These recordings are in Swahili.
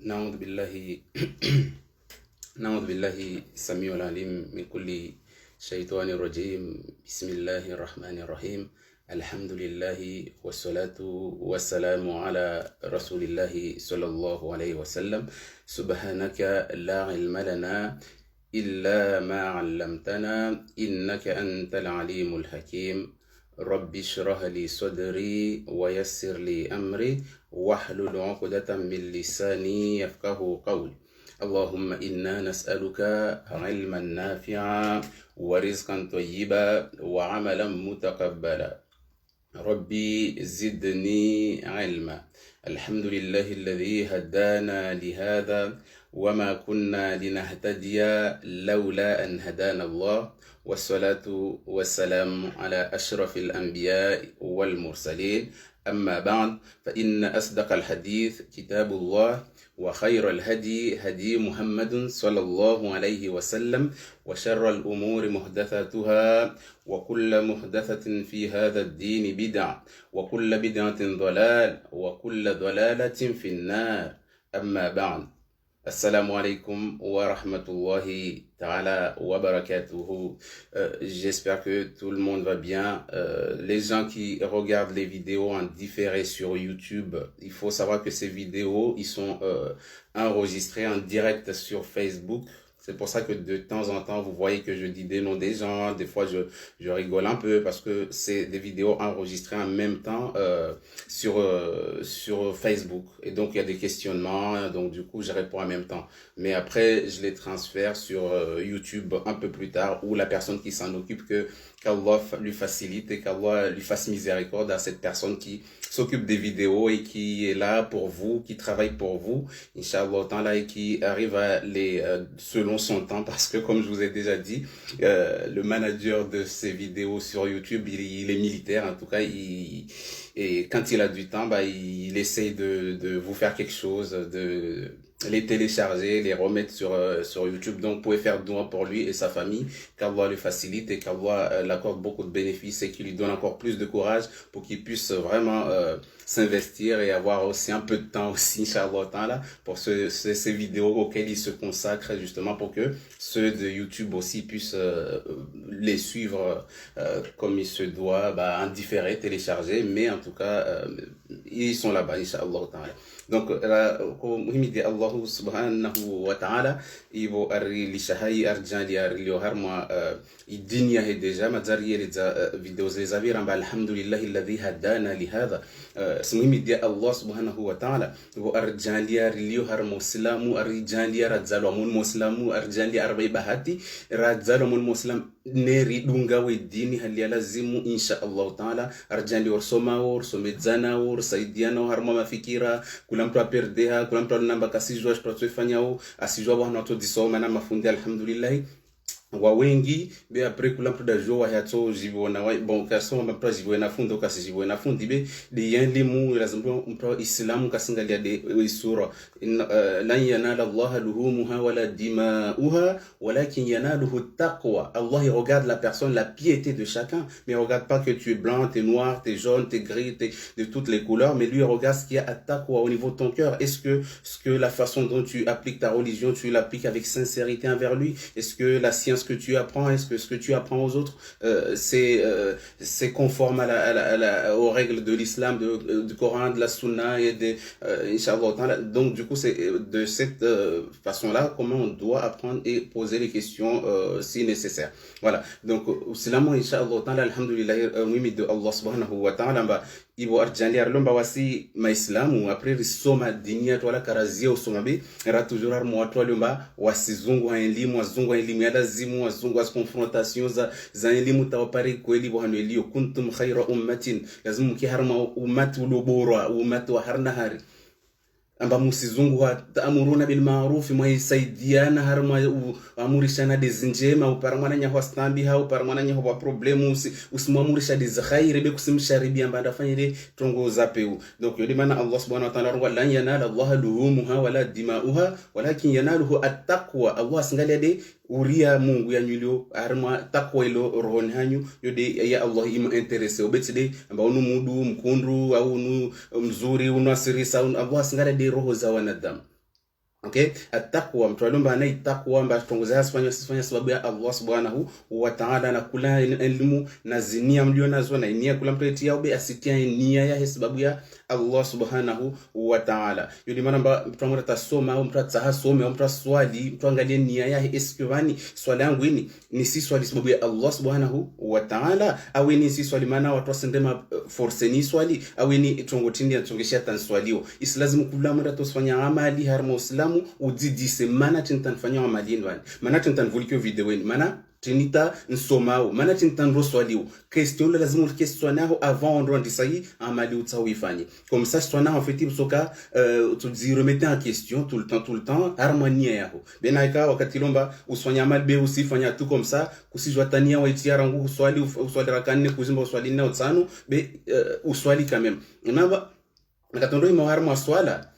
نعوذ بالله نعوذ بالله السميع العليم من كل شيطان رجيم. بسم الله الرحمن الرحيم. الحمد لله والصلاة والسلام على رسول الله صلى الله عليه وسلم. سبحانك لا علم لنا إلا ما علمتنا إنك أنت العليم الحكيم. رب اشرح لي صدري ويسر لي أمري واحلل عقدة من لساني يفقه قولي. اللهم إنا نسألك علما نافعا ورزقا طيبا وعملا متقبلا. ربي زدني علما. الحمد لله الذي هدانا لهذا وما كنا لنهتدي لولا أن هدانا الله، والصلاة والسلام على أشرف الأنبياء والمرسلين. أما بعد، فإن أصدق الحديث كتاب الله، وخير الهدي هدي محمد صلى الله عليه وسلم، وشر الأمور محدثاتها، وكل محدثة في هذا الدين بدعة، وكل بدعة ضلال، وكل ضلالة في النار. أما بعد، Assalamu alaikum wa rahmatullahi ta'ala wa barakatuhu. J'espère que tout le monde va bien. Les gens qui regardent les vidéos en différé sur YouTube, il faut savoir que ces vidéos, ils sont enregistrées en direct sur Facebook. C'est pour ça que de temps en temps, vous voyez que je dis des noms des gens. Des fois, je rigole un peu parce que c'est des vidéos enregistrées en même temps sur Facebook. Et donc, il y a des questionnements. Donc, du coup, je réponds en même temps. Mais après, je les transfère sur YouTube un peu plus tard, où la personne qui s'en occupe, qu'Allah lui facilite et qu'Allah lui fasse miséricorde à cette personne qui s'occupe des vidéos et qui est là pour vous, qui travaille pour vous, Inch'Allah ta'ala, et qui arrive à les selon son temps, parce que comme je vous ai déjà dit, le manager de ces vidéos sur YouTube, il est militaire, en tout cas, et quand il a du temps, il essaye de vous faire quelque chose, de les télécharger, les remettre sur YouTube. Donc, vous pouvez faire don pour lui et sa famille, qu'Allah le facilite et qu'Allah l'accorde beaucoup de bénéfices et qu'il lui donne encore plus de courage pour qu'il puisse vraiment s'investir et avoir aussi un peu de temps aussi, Inch'Allah, pour ces vidéos auxquelles il se consacre, justement pour que ceux de YouTube aussi puissent les suivre comme il se doit, en différé, télécharger, mais en tout cas, ils sont là-bas, Inch'Allah. Donc, Allah subhanahu wa ta'ala, ivo arri li shahai arjan li arri li harma idinya hedeja mazari les vidéos les avir amba alhamdulillahi alladhi hadana li hadha. Smuhimi dia Allah subhanahu wa ta'ala ivo arjan li arri li harma islamu arjan li radzalo mun muslimu arjan li arbai bahati radzalo mun muslim neri dunga we dini hali lazimu insha Allah ta'ala arjan li orsoma orsomedzana orsaidiana harma mafikira kula mtu aperdeha kula mtu namba kasijua tutafanyao asijua bwana watu disoma na mafundi alhamdulillah wa wengi be après kula mtu dajo wa yato jibona wa bon kaso mtu jibona fundo kasi jibona fundi be de yanlimu lazima mtu islamu kasingalia de sura lan yanala Allah luhumha wala dima'uha walakin yanaluhu taqwa. Allah il regarde la personne, la piété de chacun, mais il regarde pas que tu es blanc, tu es noir, tu es jaune, tu es gris, tu es de toutes les couleurs, mais lui il regarde ce qu'il y a à taqwa au niveau de ton cœur. Est-ce que la façon dont tu appliques ta religion, tu l'appliques avec sincérité envers lui? Est-ce que la science que tu apprends, est-ce que ce que tu apprends aux autres, c'est conforme aux règles de l'islam, du Coran, de la Sunna et de Inch'Allah. Donc du coup, c'est de cette façon-là comment on doit apprendre et poser les questions si nécessaire. Voilà. Donc c'est là moi Inch'Allah ta'ala alhamdulillah mimi de Allah subhanahu wa ta'ala ibo arjali arlomba wasi maislamu après risoma dinia twala karazia usomabe era toujours armo watu walomba wasizungu elimu wazungu elimu ya lazimu wazungu as confrontation za elimu tawapari kweli bwana elio kuntum khayra ummatin lazim kiharma ummatu lubura ummatu harnahari amba musizungu ta'muruna bil ma'ruf mwaisaidiana harma amurishana dezinjema uparamana nya hostambi ha uparamana nya ho problemu usimamurisha dezkhairi be kusimsharibi amba ndafanyire tongo zapeu. Donc yodi mana Allah subhanahu wa ta'ala lan yanala Allah luhumha wala dima'uha walakin yanaluhu at-taqwa. Allah singalia de uria Mungu ya nyulio arma takwa ilo rohoni hanyu yode ya Allah ima interesse obetside amba unu mudu mkundru au unu mzuri unu asirisa Allah singale de roho za wanadamu. Okay, at-taqwa mtu alomba ana taqwa mba tongoza asifanya sababu ya Allah subhanahu wa ta'ala, na kula elimu na zinia mlio nazo na nia kula mtu etia ube asitia nia ya sababu ya Allah subhanahu wa ta'ala. Yule maana mba mtu amura tasoma au mtu atasoma au mtu aswali mtu angalie nia ya eskivani swali yangu ni si swali sababu ya Allah subhanahu wa ta'ala au ni si swali maana watu wasendema force ni swali au ni tongotindi atongeshia tanswalio. Islazimu kula mura tosfanya amali harmo islam udidi se mana tintanfanya amalini wani mana tintanvulikio video ni mana tinita nsomao mana tintanroswaliu question la lazima questionnaire avant on rend ça y amali utawifanye comme ça questionnaire en fait soka tu dis remettre en question tout le temps harmonie yako benaika wakati lomba uswanya amal be usifanya tu comme ça kusijwatania waitia rangu uswali rakane kuzimba uswali na utano be uswali quand même namba nakatondo imaharma swala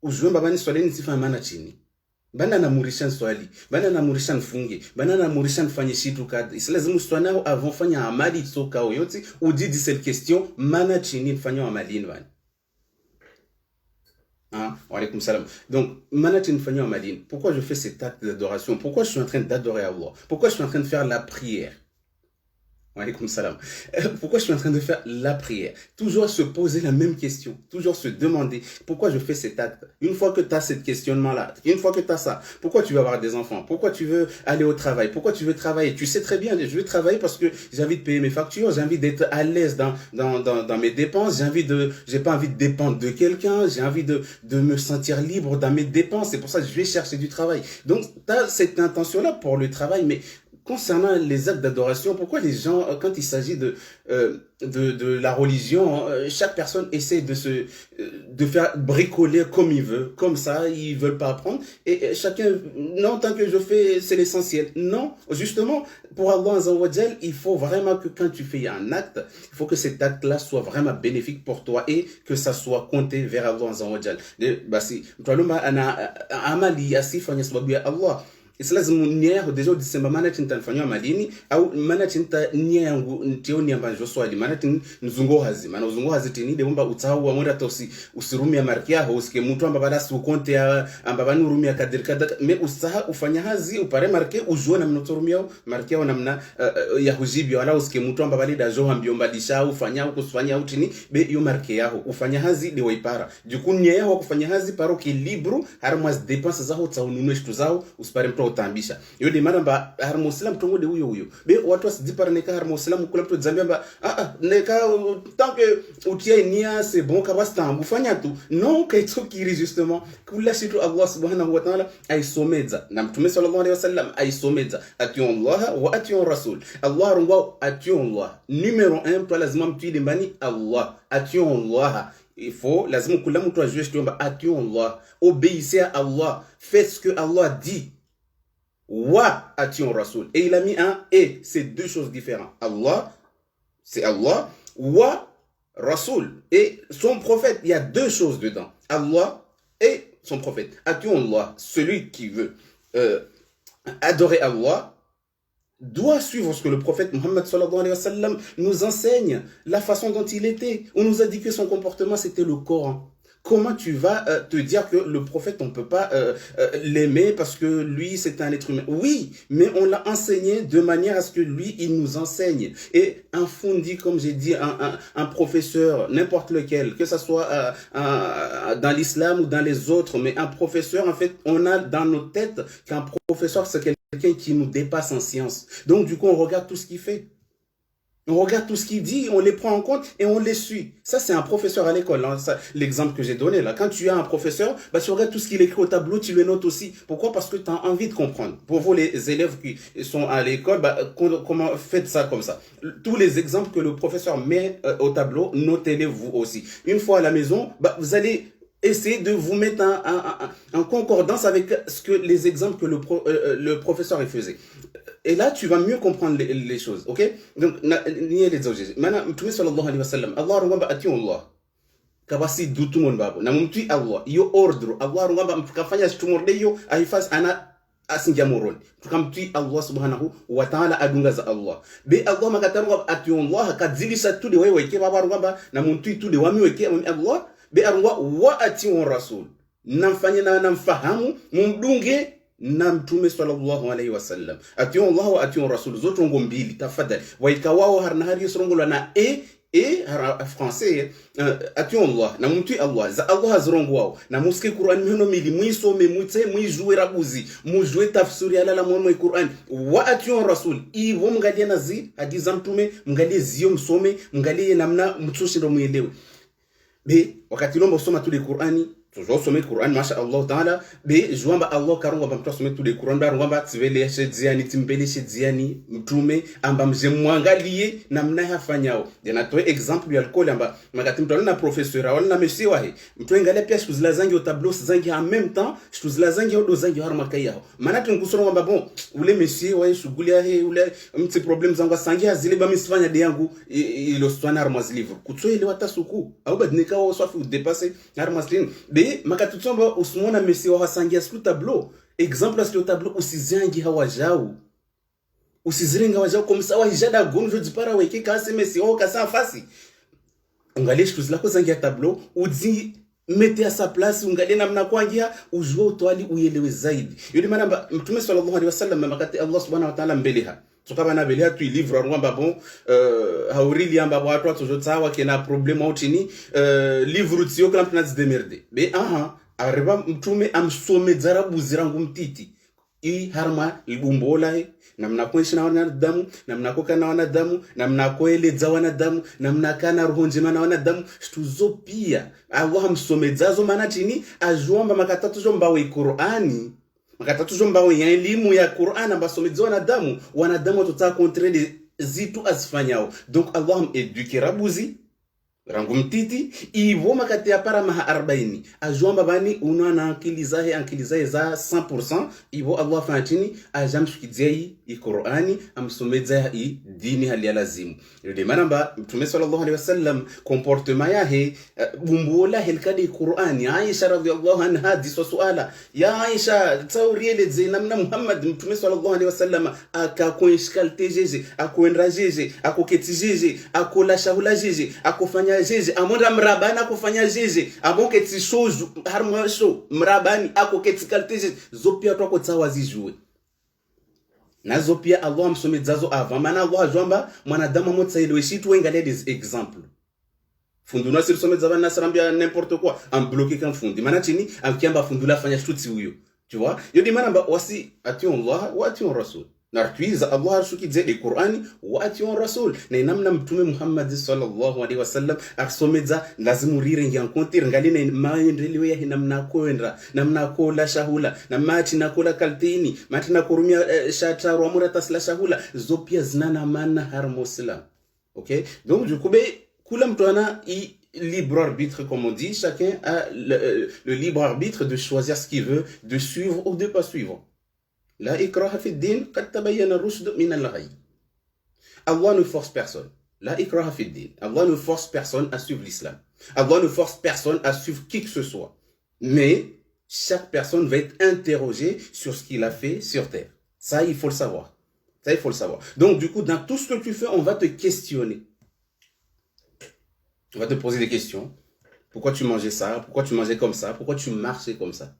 ujumba bani swali ni sifa maana chini bana namurisha swali bana namurisha nfunge bana namurisha nfanye shitu kadri isilazimu swanao avant fanya amali soka yote udidi cette question maana chini nfanya amali ni bani wa alaykoum salam. Donc maana chini nfanya amali. Pourquoi je fais cet acte d'adoration? Pourquoi je suis en train d'adorer Allah? Pourquoi je suis en train de faire la prière? Alaykoum salam. Pourquoi je suis en train de faire la prière? Toujours se poser la même question. Toujours se demander pourquoi je fais cet acte. Une fois que tu as cette questionnement-là, une fois que tu as ça, pourquoi tu veux avoir des enfants? Pourquoi tu veux aller au travail? Pourquoi tu veux travailler? Tu sais très bien, je veux travailler parce que j'ai envie de payer mes factures, j'ai envie d'être à l'aise dans mes dépenses, j'ai pas envie de dépendre de quelqu'un, j'ai envie de me sentir libre dans mes dépenses. C'est pour ça que je vais chercher du travail. Donc, tu as cette intention-là pour le travail, mais concernant les actes d'adoration, pourquoi les gens, quand il s'agit de la religion, chaque personne essaie de faire bricoler comme il veut, comme ça, ils veulent pas apprendre, et chacun, non, tant que je fais, c'est l'essentiel. Non, justement, pour Allah Azzawajal, il faut vraiment que quand tu fais un acte, il faut que cet acte-là soit vraiment bénéfique pour toi et que ça soit compté vers Allah Azzawajal. Basi, mtualuma ana amali asifanya sababu ya Allah. Islazimu nia deja udisema mana tintanfanywa malini au mana tinta nia yangu ntio ni amba joswali mana tin nzungo hazi mana uzungo hazi tinide bomba utawu amora tosi usirumia markia ho usike mtu amba bada su konte ya amba banu rumia kadirka me usaha ufanya hazi upare marke ujuona mnotorumia markia wana mna ya hujibi wala usike mtu amba bali da jo ambiomba disha ufanya ukusfanya utini be yo marke yao ufanya hazi de waipara jukunya yao kufanya hazi paro ki libru harmas dépenses zao taununwe shitu zao uspare utambisha yo de maramba har muslim tongo de huyo be watu wasidipara neka har muslim kula mtu zambia ba neka tant que utia nia c'est bon ka basta ufanya tu non kaito kiri justement kula shitu Allah subhanahu wa ta'ala ay someza na mtume sallallahu alayhi wasallam ay someza atiyon Allah wa atiyon rasul Allah rungwa atiyon Allah numéro 1 toi lazima mtu ile mbani Allah atiyon Allah. Il faut lazima kula mtu ajue shitu ba atiyon Allah, obéissez à Allah, faites ce que Allah dit. Wa atiyon rasoul. Et il a mis un et. C'est deux choses différentes. Allah, c'est Allah. Wa rasoul. Et son prophète, il y a deux choses dedans. Allah et son prophète. Atiyon Allah. Celui qui veut adorer Allah doit suivre ce que le prophète Mohammed sallallahu alayhi wa sallam nous enseigne. La façon dont il était. On nous a dit que son comportement c'était le Coran. Comment tu vas te dire que le prophète, on ne peut pas l'aimer parce que lui, c'est un être humain? Oui, mais on l'a enseigné de manière à ce que lui, il nous enseigne. Et un fondi, comme j'ai dit, un professeur, n'importe lequel, que ce soit dans l'islam ou dans les autres, mais un professeur, en fait, on a dans nos têtes qu'un professeur, c'est quelqu'un qui nous dépasse en science. Donc, du coup, on regarde tout ce qu'il fait. On regarde tout ce qu'il dit, on les prend en compte et on les suit. Ça, c'est un professeur à l'école. Hein. L'exemple que j'ai donné là. Quand tu as un professeur, bah, tu regardes tout ce qu'il écrit au tableau, tu le notes aussi. Pourquoi? Parce que tu as envie de comprendre. Pour vous, les élèves qui sont à l'école, bah, comment faites ça comme ça? Tous les exemples que le professeur met au tableau, notez-les vous aussi. Une fois à la maison, bah, vous allez essayer de vous mettre en concordance avec ce que les exemples que le professeur faisait. Et là, tu vas mieux comprendre les choses, ok? Donc, niye les objets. Maintenant, Mtume sallallahu alayhi wa sallam, Allah rungamba atiyon Allah. Kabasi dutu mon babo. Na mumtui Allah. Yo ordre. Allah rungamba mtukafanya shitumorde yo, ahifaz ana asinjamuroni. Tukamtui Allah subhanahu wa ta'ala adungaza Allah. Be Allah makatarungamba atiyon Allah, kadzilisha tude wewe weke baba rungamba, na mumtui tude wami weke Allah. Be arungwa wa atiyon rasul. namfanye na namfahamu mumdunge na mtume sallallahu alaihi wasallam. Atiyo Allah wa atiyo Rasul zote ngo mbili tafadhali. Waika wao harna hari yusrongola na français atiyo Allah na mumti Allah za Allah azrongo wao na muske Qur'an mino mili mwisome mwite mwijue rabuzi mujue tafsiri ala la mwa Qur'an wa atiyo Rasul ivo mngalie nazi hadiza mtume mngalie zio msome mngalie namna mtushi ndo muelewe. Be wakati lomba usoma tu Qur'ani toujours sommet Qur'an masha Allah taala be juamba Allah karunga bamtoa sommet tu Qur'an ba ngamba tivele shedziani timbele shedziani mtume amba mjemwangalie namna yafanyao dena toe exemple ya alcool amba makati mtu na professeur wala na monsieur wahe mtu angalia pia shuzila zangi au tableau zangi en même temps shuzila zangi au zangi har makayao maana tunkusoro kwamba bon ule monsieur wahe shughuli yake ule mti problem zangu sangi azile ba misifanya de yangu ilo stwana armas livre kutoelewa tasuku au badnika wao swafi dépasser armas livre makati tsomba usmona mesi wa hasangia slu tableau exemple slu tableau usizangi hawajau usizirenga wajau comme ça wa hijada gonjo dipara weke kase mesi o kasa fasi ungalie shtuzi lako zangia tableau udzi mete à sa place ungalie namna kwangia ujue utwali uelewe zaidi yule maana mtume sallallahu alaihi wasallam makati Allah subhanahu wa ta'ala mbeleha tukaba na belia tu livre ngamba bon haurili amba watu watozotsawa kena problem outini livre tsio kama tunazidemerde be arriba mtume amsome zarabu zirangu mtiti i harma libumbola he namna kuishi na wanadamu namna koka na wanadamu namna koeleza wanadamu namna kana roho njema na wanadamu shtuzo pia Allah amsomezazo maana chini ajuamba makatatu jomba wa Qur'ani makatatu jomba wa elimu ya Qur'an ambasomezo wanadamu tutaka kontrole zitu azifanyao donc Allah m'éduquer rabuzi rangu mtiti ivo makati ya para maha 40 ajuamba bani unaona akili zahe za 100% ivo Allah fanatini ajamshukizia i Qur'ani amsomeza i dini hali lazimu ndio maana ba mtume sallallahu alaihi wasallam comportement yahe bumbola helkadi Qur'ani Aisha radhiyallahu anha diso suala ya Aisha tawriele namna Muhammad mtume sallallahu alaihi wasallam akakuishkaltejeje akuendrajeje akuketijeje akola shahulajeje akufanya jeje amonda mrabana kufanya jeje amoke tishozu harmasho mrabani akoketi kalteje zopia twako tsawa zijue nazo pia Allah amsomezazo ava maana Allah ajwamba mwanadamu motsaelewe shitu wengalia des exemple funduna sir someza bana sarambia n'importe quoi en bloquer kan fundi maana chini akiamba fundula fanya shtuti huyo tu vois yodi maana wasi ati Allah wa ati Rasul nartuiza Allah shukize di Qur'ani wa ati Rasul na namna mtume Muhammad sallallahu alaihi wasallam aksomeza lazimu rire ngiankontir ngali na maendelewe ya namna koendra namna kola shahula na mati na kola kaltini mati na kurumia shata ruamura tasla shahula zopia zinana maana har muslim OK donc du coup kula mtu ana libre arbitre comme on dit chacun a le libre arbitre de choisir ce qu'il veut de suivre ou de pas suivre. La ikraha fi din qad tabayyana ar-rushd min al-ghayy. Allah ne force personne. La ikraha fi din. Allah ne force personne à suivre l'islam. Allah ne force personne à suivre qui que ce soit. Mais chaque personne va être interrogée sur ce qu'il a fait sur terre. Ça il faut le savoir. Ça il faut le savoir. Donc du coup dans tout ce que tu fais, on va te questionner. On va te poser des questions. Pourquoi tu mangeais ça? Pourquoi tu mangeais comme ça? Pourquoi tu marchais comme ça?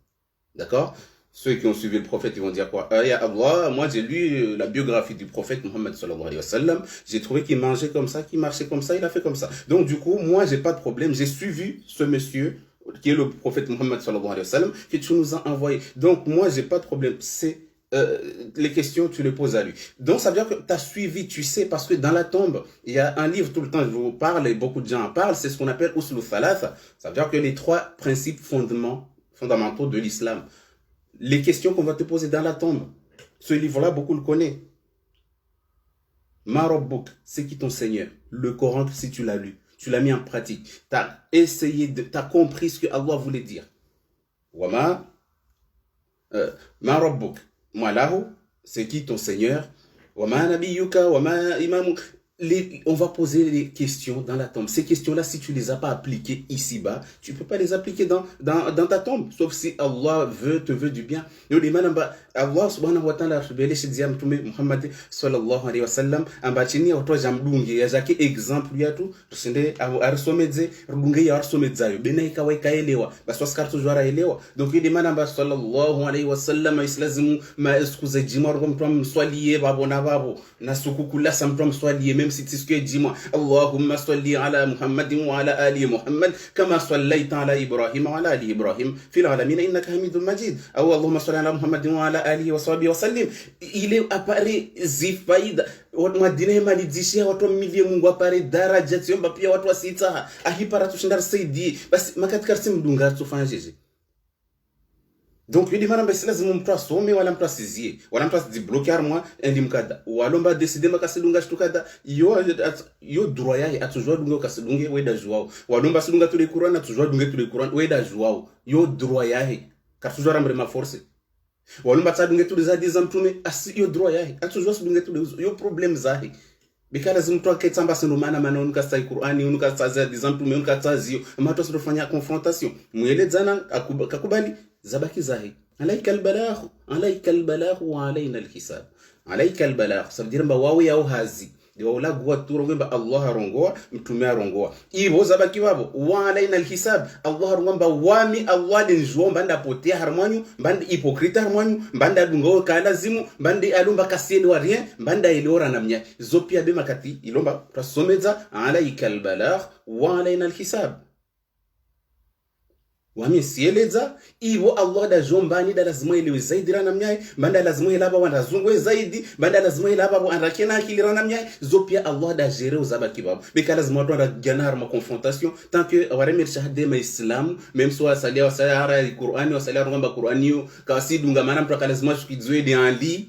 D'accord? Ceux qui ont suivi le prophète, ils vont dire quoi? Ya Allah, moi j'ai lu la biographie du prophète Mohammed sallallahu alayhi wa sallam. J'ai trouvé qu'il mangeait comme ça, qu'il marchait comme ça, il a fait comme ça. Donc du coup, moi j'ai pas de problème. J'ai suivi ce monsieur qui est le prophète Mohammed sallallahu alayhi wa sallam que tu nous as envoyé. Donc moi j'ai pas de problème. C'est les questions, tu les poses à lui. Donc ça veut dire que tu as suivi, tu sais, parce que dans la tombe, il y a un livre tout le temps, je vous parle et beaucoup de gens en parlent, c'est ce qu'on appelle Usul Thalatha. Ça veut dire que les 3 principes fondamentaux de l'islam. Les questions qu'on va te poser dans la tombe. Ce livre-là, beaucoup le connaissent. Ma Rabbuk, c'est qui ton Seigneur? Le Coran, si tu l'as lu, tu l'as mis en pratique. Tu as essayé, tu as compris ce que Allah voulait dire. Wama, Ma Rabbuk. Malahu, c'est qui ton Seigneur? Wama nabiyuka, wama imamuk. On va poser les questions dans la tombe. Ces questions-là, si tu ne les as pas appliquées ici-bas, tu ne peux pas les appliquer dans ta tombe. Sauf si Allah te veut du bien. Allah subhanahu wa ta'ala atubeleshe dia mtume Muhammad sallallahu alaihi wasallam amba chini watu jamdunge ya jake example yatu tusende arsomedze rudunge ya arsomedzayo bena ikawa ikaelewa basi waskartu jwara elewa donc ile maana amba sallallahu alaihi wasallam islazimu ma excuse jima ro mtu mswalie babo na babo na sukukula sa mtu mswalie même si tisque jima Allahumma salli ala Muhammadin wa ala ali Muhammad kama sallaita ala Ibrahim wa ala ali Ibrahim fil alamin innaka Hamidum Majid au Allahumma salli ala Muhammadin wa ala alihi wa sahbihi wa sallim. Ile apare zifaida watu madine malidishia watu milie Mungu apare daraja tiomba pia watu wasita ahipara tushindar saidi basi makatika simdunga tufanya jeje. Donc yudi mana mbesi lazima mtu asome wala mtu asizie wala mtu asibloquer armwa endi mkada walomba décider makasidunga shtukada yo droit yae atujua dunga kasidunge weda juwao walomba sidunga tuli Qur'an atujua dunga tuli Qur'an weda juwao yo droit yae katujua rambre ma force walomba tsadunge tuli zadiza mtume asi yo droit yae atujua sidunga tuli yo problem zahi bikala zimtu aketsamba sino mana unuka Qur'ani unuka zadiza mtume unuka tsazio mato sirofanya confrontation muelezana akubali zabaki zahi alaika albalagh wa alaina alhisab alaika albalagh sabdiramba wawi au hazi ndio wala gwa turongomba Allah arongoa mtume arongoa ibo zabaki babo wa alaina alhisab Allah arongomba wami Allah linjua mbanda potea harmanyu mbanda hypocrite harmanyu mbanda dungo ka lazimu mbandi alomba kaseni wa rien mbanda ilora namnya zopia be makati ilomba tasomeza alaika albalagh wa alaina alhisab wami sieleza ivo Allah da jombani da lazima ile zaidi rana mnyai banda lazima ile hapa wanazungwe zaidi banda lazima ile hapa anrakena akili rana mnyai zopia Allah da jere uzaba kibab bika lazima watu wanaganar ma confrontation tant que waremir shahade ma islam même soit salia wa sayara Qur'ani wa salia ngamba Qur'ani kasidunga maana mtu lazima shukizwe de Ali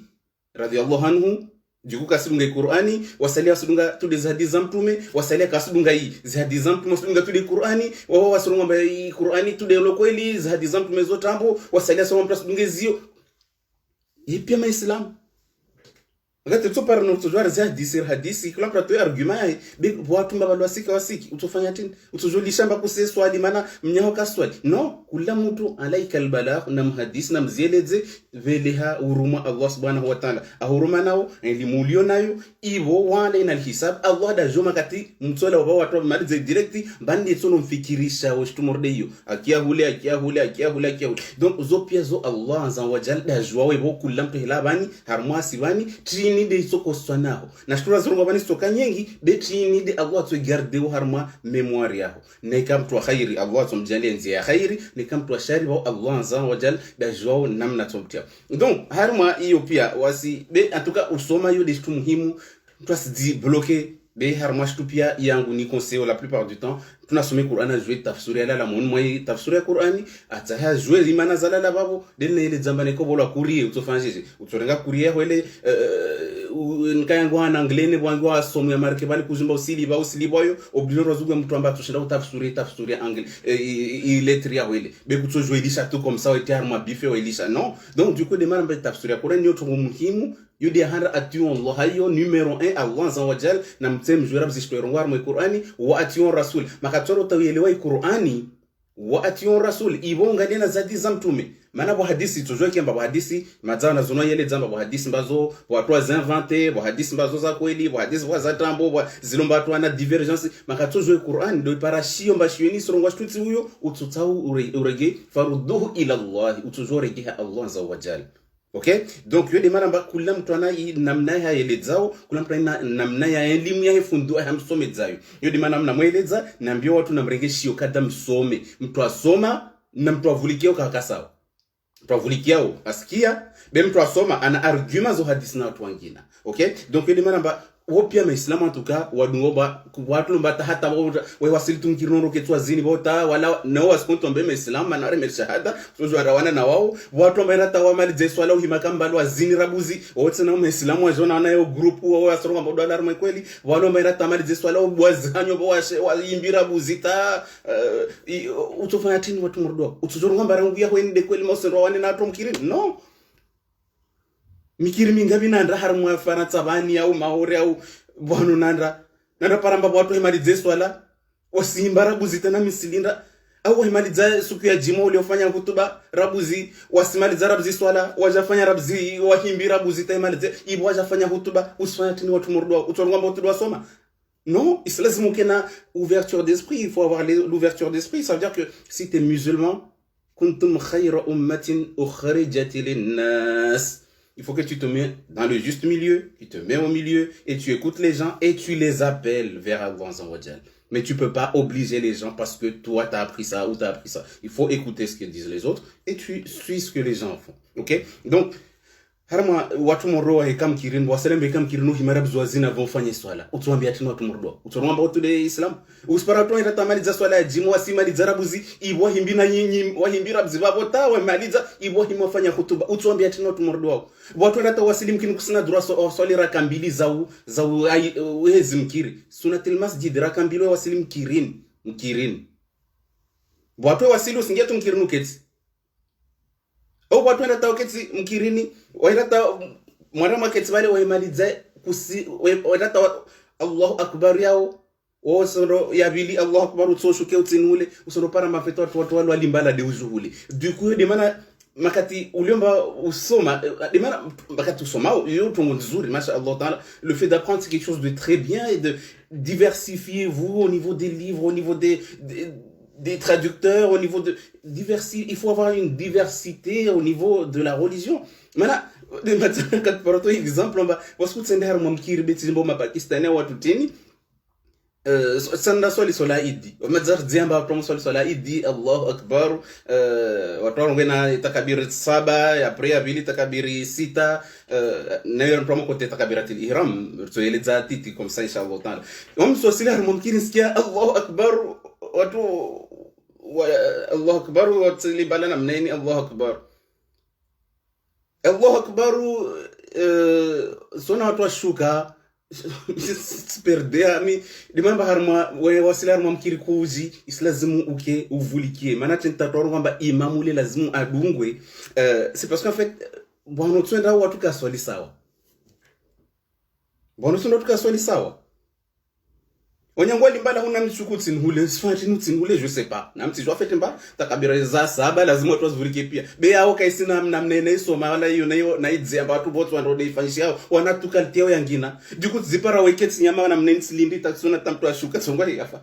radiyallahu anhu juku kasidunga Qur'ani wasalia wasidunga tude hadiza mtume wasalia kasidunga hii hadiza mtume wasidunga tude Qur'ani wao wasidunga Qur'ani tude lokweli hadiza mtume zote ambo wasalia soma mtu asidunga zio yipia maislam wakati tupara no tujwara za hadisi kila mtu atoe argument big watu mbaba wasiki wasiki utofanya tini utujulisha mba kuse swali maana mnyao ka swali no kula mtu alaika albalagh na mhadisi na mzieleze veleha uruma Allah subhanahu wa ta'ala ahuruma nao elimulio nayo ivo wale ina alhisab Allah da joma kati mtola watu malize direct bandi tsono mfikirisha washtumorde hiyo akia hule donc zopia zo Allah azza wa jalla da jwa webo kula mtu hilabani harmasi bani ni de soko swanao na shtura zuru bani stoka nyingi de tini de Allah to garde wo harma memoire yao ne kam to khairi Allah to mjalie nzi ya khairi ne kam to shari wa Allah azza wa jalla da jwa namna tumtia donc harma hiyo pia wasi be atuka usoma hiyo de kitu muhimu to asidi bloquer be harma shtu pia yangu ni conseil la plupart du temps tunasome Qur'ana jouer tafsiri la mon moy tafsiri Qur'ani ataha jouer imana zala la babo denne ile zambane ko bola courrier utofanje utorenga courrier wele nkayango en anglais ne bwango asomo ya marke bali kuzimba usili boyo obligé rozuga mtu amba tushinda tafsiri anglais lettre ya wele be kuto jouer lisha tout comme ça était arma bife wele lisha non donc du coup de mara tafsiri Qur'ani yoto muhimu yudi handa ation Allah hayo numéro 1 Allah azza wa jalla na mtem jouer abzishtoerongwa mo Qur'ani wa ation rasul makatoro tawielewa Qur'ani wa ation rasul ibonga nena zadi za mtume maana bo hadisi tujue kiamba bo hadisi mazao na zono yele zamba bo hadisi mbazo watu wazinvente bo hadisi mbazo za kweli bo hadisi za tambo bo zilomba watu wana divergence makatujue Qur'an do parashio mbashioni sorongwa shtuti huyo ututau urege farudduhu ila Allah utujue regeha Allah azza wa jalla. Okay, donc yo demara mba kula mtu ana namna ya elezao kula mtu ana namna ya elimu ya fundu ya msome zayo yo demara namna mweleza naambia watu namregeshio kada msome mtu asoma na mtu avulikia ukakasawa mtu avulikia asikia be mtu asoma ana argument zo hadisi na watu wengine. Okay, donc yo demara mba wopia maislamu atuka wadungoba watu mbata hata wewe wasili tunkirono ketwa zini bota wala no waskonto mbe maislamu na reme shahada tuzo arawana na wao watu ambao hata wamali jeswala uhimakamba wa zini rabuzi wote na maislamu wajona nayo group wao asronga bodo alarma kweli wale ambao hata mali jeswala ubwazanyo bo wayimbira buzita utofanya tini watu murdo utuzorunga barangu ya kwende kweli mosero wane na atomkiri no mikiri mingabi nandra harmu afana tsabani au mahore au bwanu nandra paramba watu hemali jeswala osimbara buzita na misilinda au himaliza siku ya juma uliofanya hutuba rabuzi wasimaliza rabuzi swala wajafanya rabuzi wahimbi rabuzi taimaliza ibo wajafanya hutuba usifanya tini watu murdwa utongamba watu wasoma. Non, il se manquer ouverture d'esprit, il faut avoir l'ouverture d'esprit, ça veut dire que si tu es musulman, kuntum khayra ummatin ukhrijat lin-nas. Il faut que tu te mets dans le juste milieu, tu te mets au milieu et tu écoutes les gens et tu les appelles vers Allah Azza wa Jal. Mais tu peux pas obliger les gens parce que toi t'as appris ça ou t'as appris ça. Il faut écouter ce que disent les autres et tu suis ce que les gens font. OK? Donc harma watu moroa hekam kirin wasalem hekam kirinu himarab zwazina vont fanya swala utuambia tena watu moroa utuambia watu de Islam uspara to ita tamaliza swala ya jimu wasimaliza rabuzi ibwa himbina nyinyi wahimbira bziba bota wamaliza ibwa himofanya hutuba utuambia tena watu moroa watu hata wasilimu kin kusina dura swali raka mbili za wezi mkiri sunatul masjid raka mbili wasilim mkirin watu wasili usingetu mkirinu keti au watu wanataka wakati mkirini wanataka mwana keti wale waimaliza kusi wanataka Allahu akbar yao osoro ya bili Allahu akbar utoshuke utinule usoro para mafeto watu wale walimbala de uzuhuli du coup de maana makati uliomba usoma de maana makati usoma yote nzuri mashallah taala le fait d'apprendre c'est quelque chose de très bien et de diversifier vous au niveau des livres au niveau des traducteurs, au niveau de diversité, il faut avoir une diversité au niveau de la religion. Maintenant, quand par exemple, on va parce que c'est un homme qui répète ma pakistanais ou tutini sanda swali sola idi wamazar ziamba promo swali sola idi Allahu akbar watu wengine takabiri 7 après abili takabiri 6 na promo kote takabiratul ihram tueleza titi comme ça inshallah taala wamswasila mumkin sikia Allahu akbar watu Allahu akbar watili balana mneni Allahu akbar sona watu washuka sperdea mi dimamba harma wasila harma mkiri kuzi islazimu uke uvulikie maana tentator kwamba imamu le lazimu adungwe c'est parce qu'en fait bwana twenda watu kaswali sawa Onyangwa limbala huna mchuku tsinhule sifati nutsinhule je sais pas na mtijwa fete mba takabira za saba lazima watu wazivulike pia be yao kaisina mnamnene isoma wala hiyo na idzi amba watu bote wanarode ifanyisha yao wanatuka liteo yangina duku zipara weketi nyama na mnene silindi taksuna tamtu ashuka songwa yafa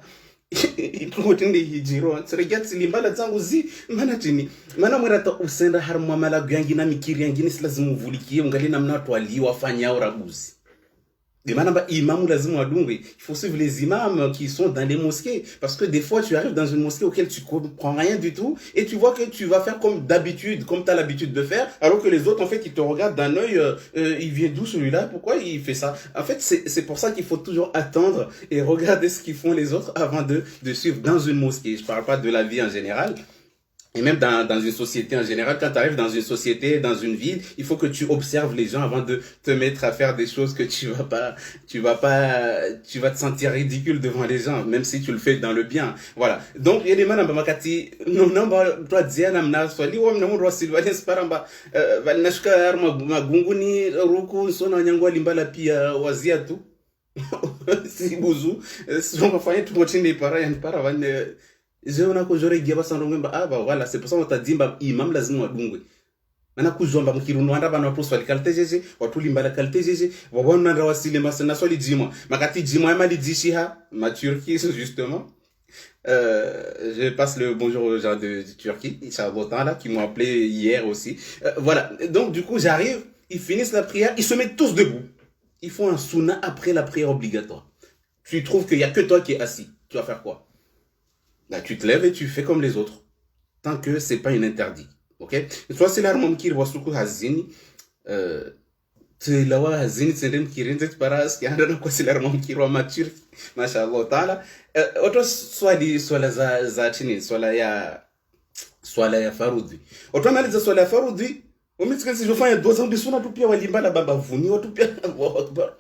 itungotinde hijiro tseregati limbala zangu maana tini maana mwerata usenda harma malagu yangina mikiri yangina lazima uvulikie ungali namna watu waliwafanya au rabuzi. Des manaba imam lazim wadungwe. Il faut suivre les imams qui sont dans les mosquées. Parce que des fois, tu arrives dans une mosquée auquel tu comprends rien du tout. Et tu vois que tu vas faire comme d'habitude, comme tu as l'habitude de faire. Alors que les autres, en fait, ils te regardent d'un œil. Il vient d'où celui-là? Pourquoi il fait ça? En fait, c'est pour ça qu'il faut toujours attendre et regarder ce qu'ils font les autres avant de suivre dans une mosquée. Je parle pas de la vie en général. Et même dans une société en général, quand tu arrives dans une société, dans une ville, il faut que tu observes les gens avant de te mettre à faire des choses que tu vas te sentir ridicule devant les gens, même si tu le fais dans le bien. Voilà. Donc, il y a des manamba makati, non, toi, diana mna swali, wa mna mwa silvani sparamba, valinashka arma magunguni, ruku, sona nyangwa limbala pia wazia tu. Si buzu, si on va faire tout le para vane, Zeona ko jore giaba sanrongemba voilà c'est pour ça on t'a dit imam lazima wadungwe mana kuzomba mkiruno anda bana waposo qualité jeje watu limbala qualité jeje wabona nda wasile masana swali jima makati jima ya mali dishiha ma Turquie justement je passe le bonjour aux gens de Turquie là qui m'ont appelé hier aussi voilà donc du coup j'arrive ils finissent la prière ils se mettent tous debout ils font un sunna après la prière obligatoire tu trouves qu'il y a que toi qui es assis tu vas faire quoi? Là, tu te lèves et tu fais comme les autres. Tant que c'est pas un interdit. Ok? Soit c'est l'arme qui voit soukou hazini. Tu la vois hazini, c'est l'homme qui rinzet paras, qui a un quoi c'est l'arme qui voit mature. Mashallah ta'ala. Autre soit la zatini, soit la ya faroudi. Autre analyse soit la faroudi. Au moins, si je fais un doigt, on dit son atupia walimba la baba vuni, atupia Allahu Akbar.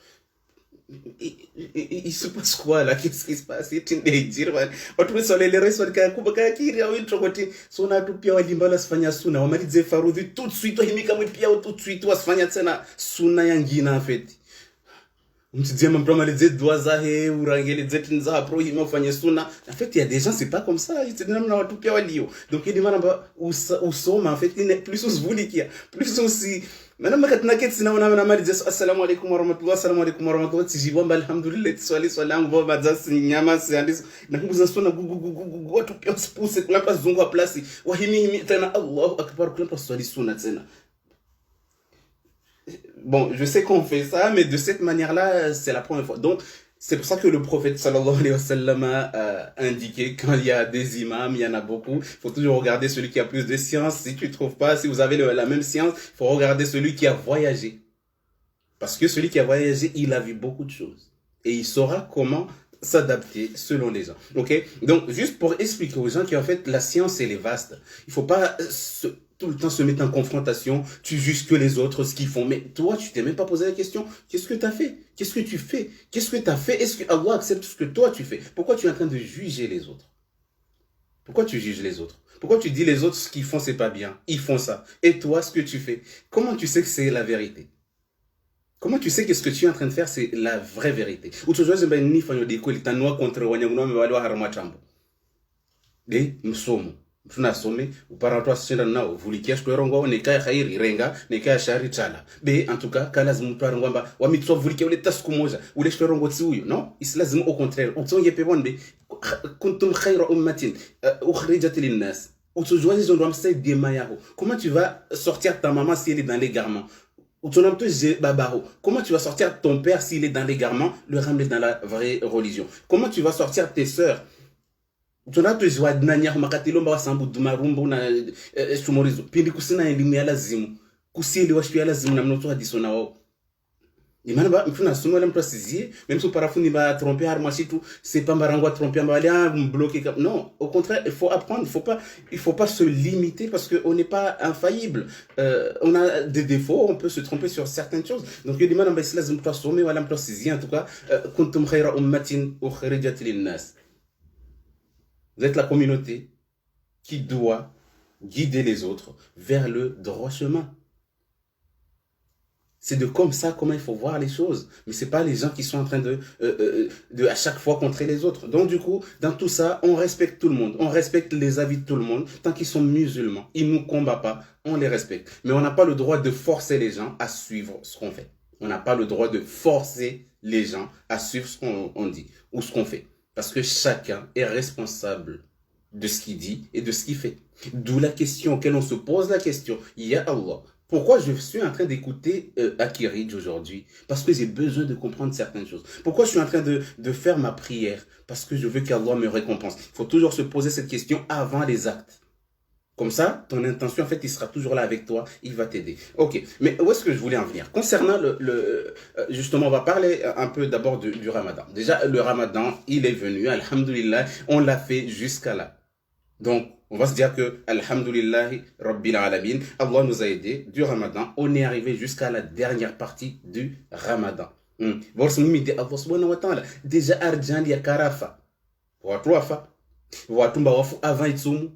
Il se passe quoi là? Qu'est-ce qui se passe? C'est une dire watu wesole le reso kubaka kiri au introgoti sona tu pia walimba la sifanya suna wamalize farudhi tout de suite wahimika mwe pia tout de suite wasifanya tena suna yangina en fait Mtidie mambrama les dua zahe urangele zetu nza pro hima ufanye sunna. En fait, il y a des gens c'est pas comme ça, c'est namna watu pia walio. Donc il y a des gens usoma en fait plus usvulikia, plus aussi maintenant ma katna ket sina wana na mali assalamu alaikum wa rahmatullah assalamu alaikum wa rahmatullah tijibomba alhamdulillah tswali swalangu bo bazasi nyama siandis na kubuza sunna gugu watu pia usipuse kula pa zungu wa place wahimi tena Allahu akbar kula pa swali sunna tena. Bon, je sais qu'on fait ça, mais de cette manière-là, c'est la première fois. Donc, c'est pour ça que le prophète sallallahu alayhi wa sallam a indiqué quand il y a des imams, il y en a beaucoup, il faut toujours regarder celui qui a plus de science. Si tu ne trouves pas, si vous avez la même science, il faut regarder celui qui a voyagé. Parce que celui qui a voyagé, il a vu beaucoup de choses. Et il saura comment s'adapter selon les gens. Ok? Donc, juste pour expliquer aux gens qu'en fait, la science, elle est vaste. Il faut pas tout le temps se mettre en confrontation, tu juges que les autres, ce qu'ils font. Mais toi, tu t'es même pas posé la question, qu'est-ce que tu as fait? Qu'est-ce que tu fais? Qu'est-ce que tu as fait? Est-ce que Allah accepte ce que toi tu fais? Pourquoi tu es en train de juger les autres? Pourquoi tu juges les autres? Pourquoi tu dis les autres, ce qu'ils font, c'est pas bien? Ils font ça. Et toi, ce que tu fais? Comment tu sais que c'est la vérité? Comment tu sais que ce que tu es en train de faire, c'est la vraie vérité? Ou tu joues ni fanyo de koli tanwa contre wanyanguno me walwa harama chambo. De msomo. Tunasome uparanto asenda nao vulikia shkwerongo nekaya khairi renga nekaya shari chala be en tout cas kalazim mutwara ngwamba wamitso vulikia ule tasku moja ule shkwerongo tsi huyo non islazim au contraire utsonye pebonde kuntum khayra ummatin ukhrijat linnas utsojwa hizo ndo amsay biema yako. Comment tu vas sortir ta maman si elle est dans les garments? Comment tu vas sortir ton père s'il est dans les garments, le ramener dans la vraie religion? Comment tu vas sortir tes sœurs? Tuna tuziwa nanya makatilo mba wasambu dumarumbu na shumorizo pindi kusina elimu ya lazimu kusili washu ya lazimu na mnoto hadiso na wao imana ba mfuna sumo la mprasizie même si parafuni ba tromper armachitu c'est pas marangwa tromper ba aller bloquer non, au contraire il faut apprendre, il faut pas se limiter parce que on n'est pas infaillible, on a des défauts, on peut se tromper sur certaines choses. Donc il dit man ba lazim tasome wala mprasizie en tout cas kuntum khayra ummatin ukhrijat lin-nas. Vous êtes la communauté qui doit guider les autres vers le droit chemin. C'est de comme ça comment il faut voir les choses. Mais c'est pas les gens qui sont en train de à chaque fois contrer les autres. Donc du coup, dans tout ça, on respecte tout le monde. On respecte les avis de tout le monde. Tant qu'ils sont musulmans, ils nous combattent pas, on les respecte. Mais on n'a pas le droit de forcer les gens à suivre ce qu'on fait. On n'a pas le droit de forcer les gens à suivre ce qu'on dit ou ce qu'on fait. Parce que chacun est responsable de ce qu'il dit et de ce qu'il fait. D'où la question auquel on se pose la question. Ya Allah, pourquoi je suis en train d'écouter Akiridj aujourd'hui? Parce que j'ai besoin de comprendre certaines choses. Pourquoi je suis en train de faire ma prière? Parce que je veux qu'Allah me récompense. Il faut toujours se poser cette question avant les actes. Comme ça, ton intention, en fait, il sera toujours là avec toi, il va t'aider. Ok, mais où est-ce que je voulais en venir? Concernant justement, on va parler un peu d'abord du Ramadan. Déjà, le Ramadan, il est venu, alhamdoulilah, on l'a fait jusqu'à là. Donc, on va se dire que, alhamdoulilah, Rabbil Alamin, Allah nous a aidés du Ramadan, on est arrivé jusqu'à la dernière partie du Ramadan. Déjà, Arjan ya Karafa, watu wafa, watu mba wafu avant itsumu,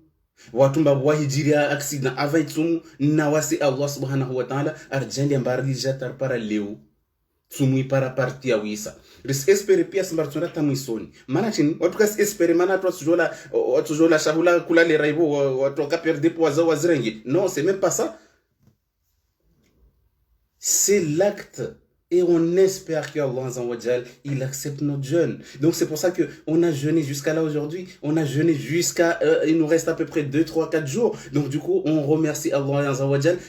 watu mba wahijiria accident avant itsumu, na wasi Allah subhanahu wa ta'ala, Arjan ya mbari jatar para leo, tsumui para parti ya wisa. Ris espere pia sambartuna tamuisoni. Mana chini, watu kasi espere mana watu jola shahula kula le raibo, watu waka perde poaza wazirengi. Non, c'est même pas ça. C'est l'acte. Et on espère qu'Allah il accepte notre jeûne. Donc c'est pour ça qu'on a jeûné jusqu'à là aujourd'hui. On a jeûné jusqu'à... il nous reste à peu près 2, 3, 4 jours. Donc du coup, on remercie Allah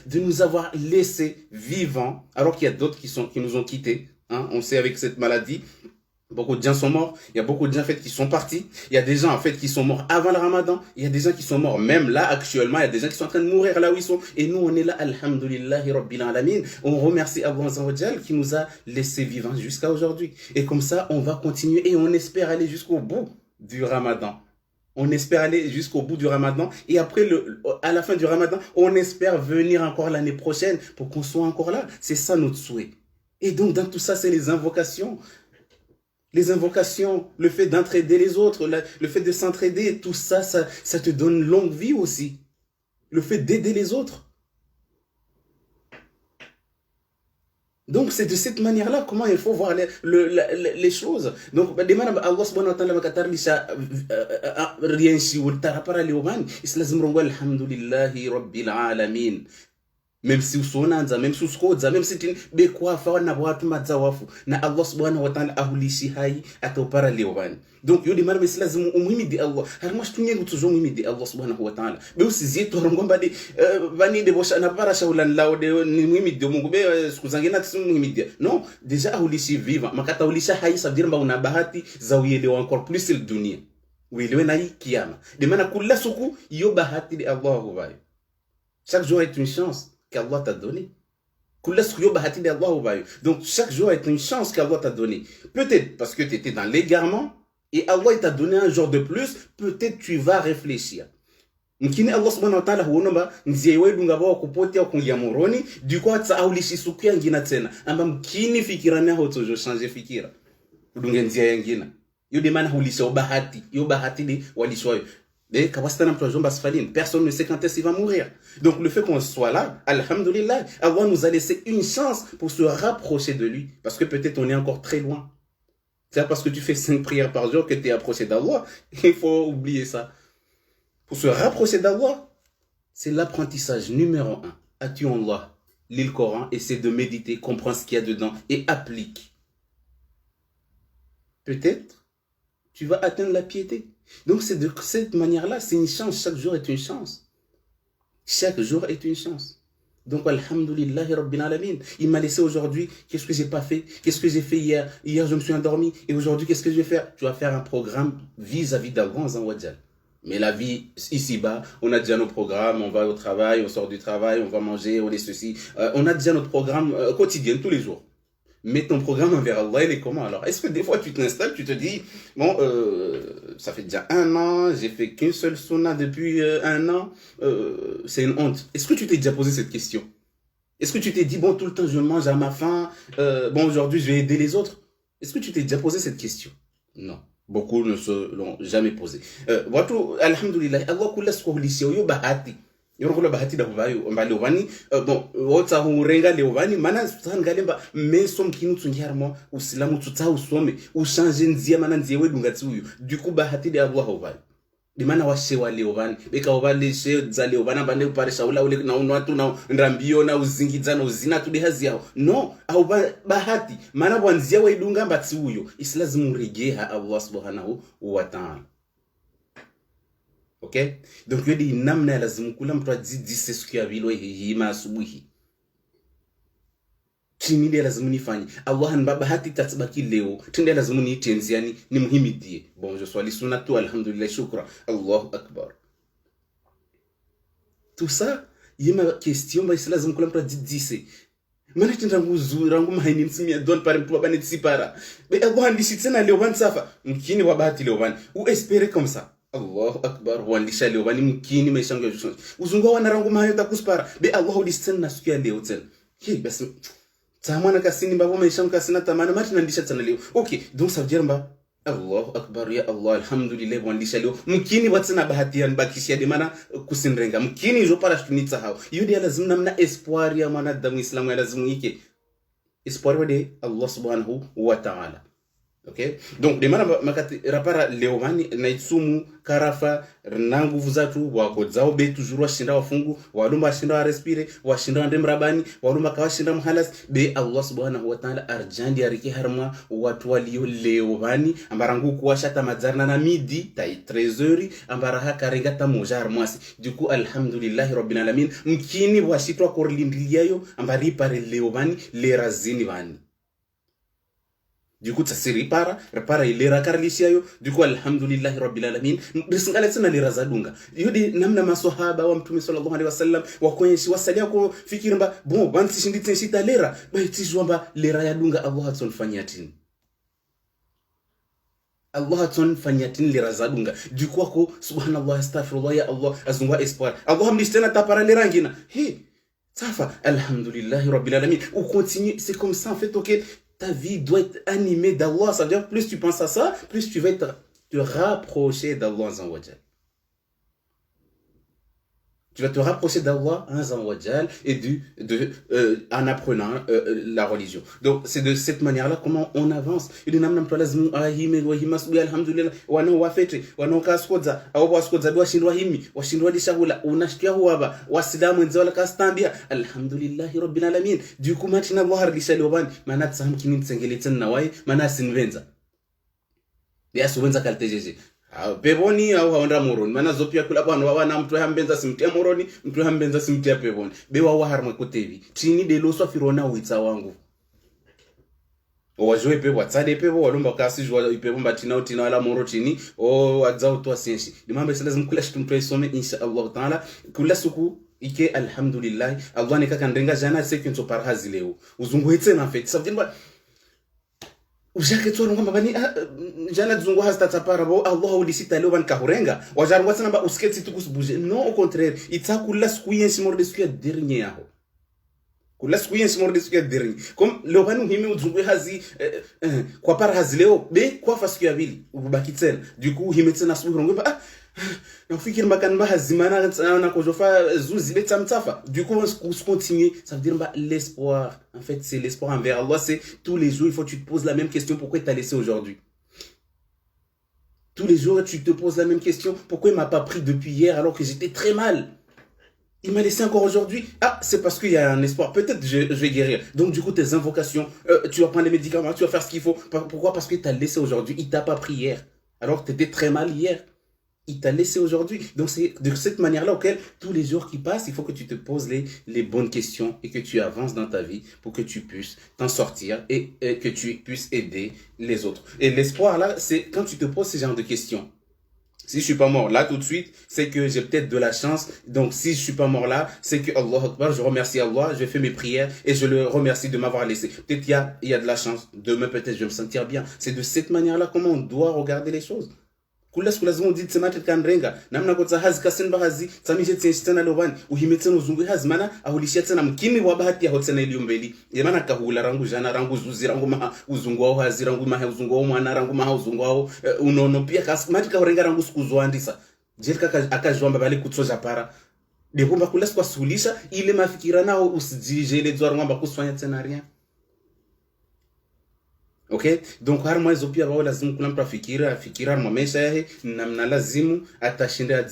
de nous avoir laissés vivants. Alors qu'il y a d'autres qui nous ont quittés. Hein. On sait avec cette maladie, beaucoup de gens sont morts. Il y a beaucoup de gens en fait qui sont partis. Il y a des gens en fait qui sont morts avant le Ramadan. Il y a des gens qui sont morts même là actuellement. Il y a des gens qui sont en train de mourir là où ils sont. Et nous on est là, alhamdoulillahi rabbil alamin. On remercie Allah qui nous a laissés vivants jusqu'à aujourd'hui. Et comme ça on va continuer et on espère aller jusqu'au bout du Ramadan. On espère aller jusqu'au bout du Ramadan. Et après, à la fin du Ramadan, on espère venir encore l'année prochaine pour qu'on soit encore là. C'est ça notre souhait. Et donc dans tout ça, c'est les invocations. Les invocations, le fait d'entraider les autres, le fait de s'entraider, tout ça, ça te donne longue vie aussi. Le fait d'aider les autres. Donc, c'est de cette manière-là comment il faut voir les choses. Donc, Allah subhanahu wa ta'ala makatarlisha rien si ou tarapara liomani, islazim rongo alhamdulillahi rabbil alamin. Même si usonanza, même si uskoza, même si tin bekwa fa na watu madzawafu na Allah subhanahu wa ta'ala ahulishi hai atopara liomani. Donc, yo demande mais lazim umuhimidi Allah. Har moi tunye ngutuzo umuhimidi Allah subhanahu wa ta'ala. Be usizie to rongo mbadi bani de bosha na para shaulan lao de ni muhimidi Mungu be sikuzangena tsu muhimidi. Non, déjà ahulishi viva. Makata ulisha hai ça veut dire una bahati za uelewa encore plus le dunia. Uelewe na hii kiyama. De maana kula suku yo bahati de Allah huwayo. Chaque jour est une chance qu'Allah t'a donné. Donc chaque jour est une chance qu'Allah t'a donné. Peut-être parce que tu étais dans l'égarement et Allah t'a donné un jour de plus, peut-être tu vas réfléchir. Mkini Allah subhanahu wa ta'ala huonomba nzie wedu ngabo kupotea kungia moroni du coup tsa aulishi suku yangina tena amba mkini fikirana hotojo changer fikira udunge nzia yangina yo demana hulisha bahati yo bahati de walishwayo. Personne ne sait quand est-ce qu'il va mourir. Donc le fait qu'on soit là, alhamdulillah, Allah nous a laissé une chance pour se rapprocher de lui. Parce que peut-être on est encore très loin. C'est parce que tu fais 5 prières par jour que tu es approché d'Allah. Il faut oublier ça. Pour se rapprocher d'Allah, c'est l'apprentissage numéro 1. As-tu Allah, lis le Coran, essaie de méditer, comprends ce qu'il y a dedans et applique. Peut-être tu vas atteindre la piété. Donc c'est de cette manière-là, c'est une chance. Chaque jour est une chance. Chaque jour est une chance. Donc alhamdulillahi rabbil alamin. Il m'a laissé aujourd'hui, qu'est-ce que j'ai pas fait? Qu'est-ce que j'ai fait hier? Hier je me suis endormi et aujourd'hui qu'est-ce que je vais faire? Tu vas faire un programme vis-à-vis d'Allah en Wadjal. Mais la vie ici-bas, on a déjà nos programmes, on va au travail, on sort du travail, on va manger, on est ceci. On a déjà notre programme quotidien tous les jours. Mais ton programme envers Allah, il est comment alors? Est-ce que des fois tu t'installes, tu te dis, bon, ça fait déjà 1 an, j'ai fait qu'une seule sunna depuis 1 an, c'est une honte. Est-ce que tu t'es déjà posé cette question? Est-ce que tu t'es dit, bon, tout le temps je mange à ma faim, bon, aujourd'hui je vais aider les autres? Est-ce que tu t'es déjà posé cette question? Non. Beaucoup ne se l'ont jamais posé. Alhamdulillah, Allah kula skohulisha yo bahati. Yorokula bahati da kuvayo mbali wani bon wota hurenga le wani mana sangalemba meso mkinu tsungiarmo usilamu tutsa usome ushange nzia mana nzie wedu ngati uyu du coup bahati de Allah hovayo di mana washewa le wani beka wale she za le wani bande pare shaula ule na unwatu na ndambio na uzingidza na uzina tudi hazi yao no au bahati mana bwanzia wedu ngambati uyu islazimu regeha Allah subhanahu wa ta'ala. Ok? Donc, il y a des namna lazimu kula mtu ajidi siku ya vilo hima asubuhi. Chini de lazimu nifanye. Allah nbaba hati tatsibaki leo. Tinde lazimu ni tenziani ni muhimidie. Bon, je sois lissunatu, alhamdulillah, shukra. Allahu Akbar. Tout ça, il y a ma question, bah, c'est lazimu kula mtu ajidi se. Mana tindangu zuri, rangu mahaini msimi ya don pare mtu wabane tsipara. Be Allah ndishitsena leo bansafa. Mkini wabahati leo bani. Ou espérer comme ça. Allahu Akbar wandisha leo bani mkini maishangu ya jushonji uzungu wana rangu mahayo takuspara be Allah udisena siku ya leo tena basi tamana kasini mbabo maishangu kasina tamana mati nandisha tena leo. Ok, donc ça veut dire mba Allahu Akbar ya Allah alhamdulillah wandisha leo mkini watsena bahati ya nbakishia de mana kusinrenga mkini jo para stunitsa hao yudi ya lazimu namna espoir ya mwanadamu islamu ya lazimu yike espoir wade Allah subhanahu wa ta'ala. Okay? Donc, demana makati rapara leomani na itsumu karafa nangu vuzatu wako zao be toujours washinda wafungu walumba washinda wa respire washinda ndem rabani walumba kawashinda muhalas be Allah subhanahu wa ta'ala arjandi ariki harma watu walio leomani ambarangu kuwashata mazarna na midi tai 13h ambara haka regata mojar mwasi du coup alhamdulillah rabbil alamin mkini washitwa korlindiliayo ambari pare leomani le razini vani. Du coup, ça se repara ilera karlishia yo. Du coup, alhamdulillah rabbil alamin. Risingale sana lera zadunga. Yudi namna maswahaba wa mtume sallallahu alaihi wasallam wakwenyeshi wasalia ko fikirimba bon banti shindite shita lera ba tijwamba lera ya dunga Allah hatson fanyatin. Allah hatson fanyatin lera zadunga. Du coup ko subhanallah astaghfirullah ya Allah azungwa espoir. Allah mlistena tapara lera ngina. Safa alhamdulillah rabbil alamin. On continue, c'est comme ça en fait, OK. Ta vie doit être animée d'Allah. Ça veut dire plus tu penses à ça, plus tu vas te rapprocher d'Allah. Tu vas te rapprocher d'Allah et en apprenant la religion. Donc, c'est de cette manière-là comment on avance. Du coup, maintenant, peponi au haonda moroni mana zopia kula bwana wana mtu hambenza simtia moroni mtu hambenza simtia peponi bewa wa harma kutevi tini de lo swafirona witsa wangu wajwe pe watsade pe walomba kasi jwa ipe bomba tina wala moro tini o adzao to asenshi dimambe lazima kula shitumto isome insha Allah taala kula suku ike alhamdulillah Allah nekaka ndenga jana sekunso par hazileo uzungu hetse na fait ça veut dire ushake ngamba bani jana dzungu hasta tsapara bo Allah ulisita leo ban kahurenga wajar watsana ba usketsi tukusbuje non au contraire itsakula skuyen simorde skuya dernier yaho kula skuyen simorde skuya dernier comme leo banu himi udzungu hazi kwa par hazi leo be kwa faskuya bili ubaki tena du coup himi tsena suhu ngamba nafikiri makanba hazimana na kojofa zuzi betamtafa du coup on continue ça veut dire l'espoir en fait c'est l'espoir envers Allah c'est tous les jours il faut que tu te poses la même question pourquoi t'as laissé aujourd'hui tous les jours tu te poses la même question pourquoi il m'a pas pris depuis hier alors que j'étais très mal il m'a laissé encore aujourd'hui. Ah, c'est parce qu'il y a un espoir. Peut-être je vais guérir. Donc, du coup, tes invocations, tu vas prendre les médicaments, tu vas faire ce qu'il faut. Pourquoi? Parce que tu as laissé aujourd'hui. Il t'a pas pris hier. Alors que tu étais très mal hier. Il t'a laissé aujourd'hui. Donc, c'est de cette manière-là auquel tous les jours qui passent, il faut que tu te poses les bonnes questions et que tu avances dans ta vie pour que tu puisses t'en sortir et que tu puisses aider les autres. Et l'espoir, là, c'est quand tu te poses ce genre de questions. Si je suis pas mort là tout de suite, c'est que j'ai peut-être de la chance. Donc, si je suis pas mort là, c'est que Allah Akbar, je remercie Allah, je fais mes prières et je le remercie de m'avoir laissé. Peut-être il y a de la chance. Demain, peut-être, je vais me sentir bien. C'est de cette manière-là comment on doit regarder les choses. Kula lazima udit semate kanrenga namna kotsa hazi kasen bahazi tsamishe tsena lobani uhimetse uzungu hazi mana ahulishia tsena mkimi wa bahati ya hotsena iliumbeli yemana kahula rangu jana rangu zuzi rangu maha uzungu wao hazi rangu maha uzungu wao mwana rangu maha uzungu wao unono pia kasmati karenga rangu sikuzwandisa jelika akajwamba bali kutsoja para dekomba kula kwa sulisha ile mafikira nao usijijele dzwa ngamba kusfanya tsena rien. Okay, donc harma hizo pia wao lazima kuna mtu afikira maisha yake na lazimu atashinda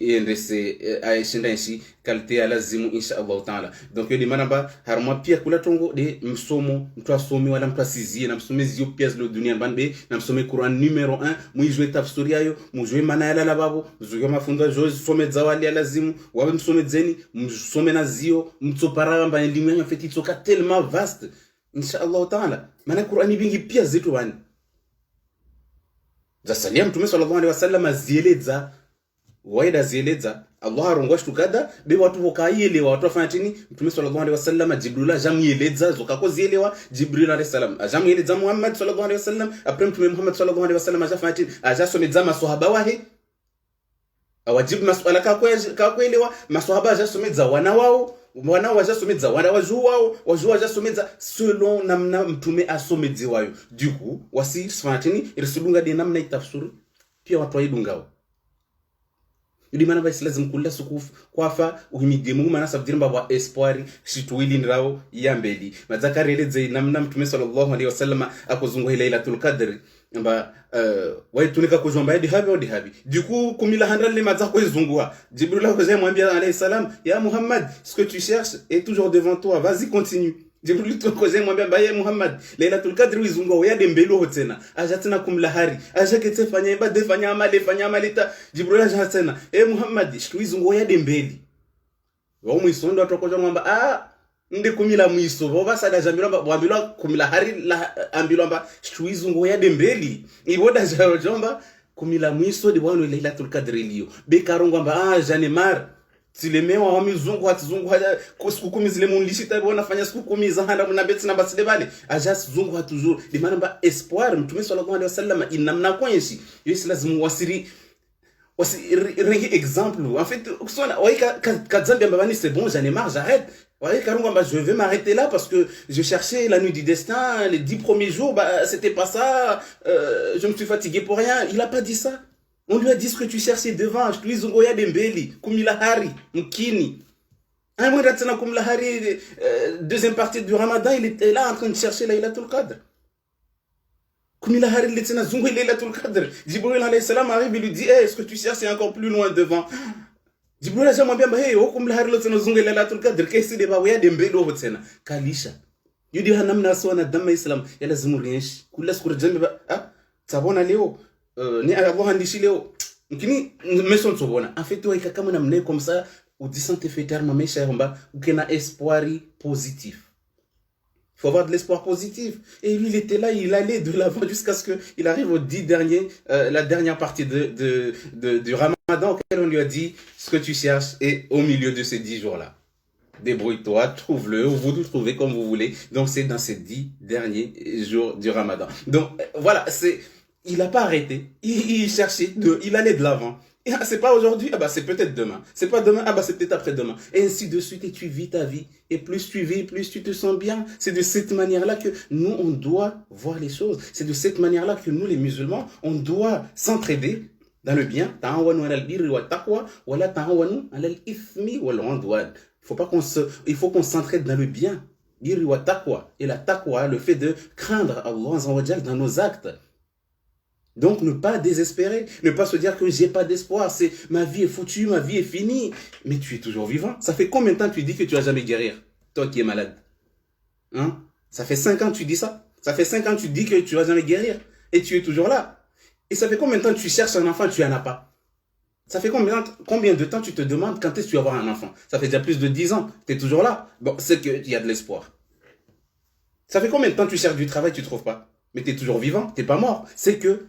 endese aishinda nshi kalite ya lazimu insha Allah taala. Donc yodi manamba harma pia kula tongo de msomo mtu asome wala mtu asizie na msome zio pia zilo dunia banbe na msome Quran numero 1 muijwe tafsiri yayo mujwe maana yala la babo mujwe mafundo jo some zawali ya lazimu wawe msome zeni msome na zio mtsopara mba elimu yanyo feti tsoka tellement vaste inshallah taala maana Qur'ani bingi pia zetu bani za salia mtume sallallahu alaihi wasallam azieleza waida zieleza Allah arongwashtu kada be watu vokaelewa watu afanya tini mtume sallallahu alaihi wasallam Jibril jamueleza zokako zielewa Jibril alayhi salam jamueleza Muhammad sallallahu alaihi wasallam après mtume Muhammad sallallahu alaihi wasallam ajafanya tini ajasomeza maswahaba wahe awajibu maswala ka kuelewa maswahaba ajasomeza wana wao wana wajasomeza wana waju wajasomeza selon namna mtume asomezi wayo du coup wasi sfatini irsulunga de namna itafsuru pia watu waidungao ili maana basi lazima kula sukufu kwafa uhimide Mungu maana sabdiri mbaba espoir shituili ndrao yambeli mazakareleze namna mtume sallallahu alaihi wasallam akozungu Lailatul Qadr amba waitunika kujomba hadi habi du coup kumila handali maza kwezungua Jibril akoze mwambia alayhi salam ya Muhammad ce que tu cherches est toujours devant toi, vas-y continue. Jibril akoze mwambia baye Muhammad Lailatul Qadr wizungua ya dembelo hotena aja tena kumlahari aja kete fanya ibada fanya amali ta Jibril aja tena Muhammad wizungua ya dembeli wao mwisondo atokoja mwamba ndi kumila mwiso boba sada jambiramba wambila kumila hari la ambilamba shtuizungu ya dembeli iboda jomba kumila mwiso de bwano Lailatul Qadr liyo be karongo amba janemar tilemewa wa mizungu hatizungu haja kusukumi zile munlishita bona fanya sukumi za handa na beti na basile bale aja zungu hatujuru de manamba espoir mtume sallallahu alaihi wasallam inamna kwenshi yesi lazima wasiri exemple en fait kusona waika kadzambi ambani c'est bon j'en ai marre j'arrête. Ouais, Karunga, je vais m'arrêter là parce que je cherchais la nuit du destin, les 10 premiers jours, c'était pas ça, je me suis fatigué pour rien. Il a pas dit ça. On lui a dit ce que tu cherches c'est devant. Je te dis Zongoya Dembeli, Kumilahari, Mkini. Un mois d'attendre Kumilahari, deuxième partie du Ramadan, il était là en train de chercher Laylatul Qadr. Kumilahari, il était là, Zongoya Laylatul Qadr. Jibril alayhi salam arrive, il lui dit, hey, ce que tu cherches c'est encore plus loin devant. Jibril a jamais bien, hey, oh, Kumilahari, il était là, Zongoya Laylatul Qadr. Qu'est-ce que c'est Oya Dembeli, oh, c'est Kalisha. Yudi hanamna swana dama Islam, yala zumurienshi. Kula skura jambe ba, ah, sabona leo. Ni Allah handishi leo nkini meson sobona en fait toi kama na mne comme ça ou disante feter ma mesha yomba ou kena espoir positif. Il faut avoir de l'espoir positif et lui il était là, il allait de l'avant jusqu'à ce que il arrive au 10 dernier la dernière partie du Ramadan auquel on lui a dit ce que tu cherches et au milieu de ces 10 jours-là. Débrouille-toi, trouve-le, ou vous le trouvez comme vous voulez. Donc c'est dans ces 10 derniers jours du Ramadan. Donc voilà, il n'a pas arrêté, il cherchait, il allait de l'avant. Et c'est pas aujourd'hui, ah bah c'est peut-être demain. C'est pas demain, ah bah c'est peut-être après-demain. Et ainsi de suite, et tu vis ta vie. Et plus tu vis, plus tu te sens bien. C'est de cette manière-là que nous, on doit voir les choses. C'est de cette manière-là que nous, les musulmans, on doit s'entraider dans le bien. Il faut qu'on s'entraide dans le bien. Et la taqwa, le fait de craindre Allah dans nos actes. Donc ne pas désespérer, ne pas se dire que j'ai pas d'espoir, c'est ma vie est foutue, ma vie est finie. Mais tu es toujours vivant. Ça fait combien de temps tu dis que tu vas jamais guérir, toi qui es malade? Hein? Ça fait 5 ans que tu dis ça. Ça fait 5 ans que tu dis que tu vas jamais guérir et tu es toujours là. Et ça fait combien de temps que tu cherches un enfant, tu en as pas? Ça fait combien de temps tu te demandes quand est-ce que tu vas avoir un enfant? Ça fait déjà plus de 10 ans, tu es toujours là. Bon, c'est qu'il y a de l'espoir. Ça fait combien de temps que tu cherches du travail, tu trouves pas? Mais tu es toujours vivant, tu n'es pas mort. C'est que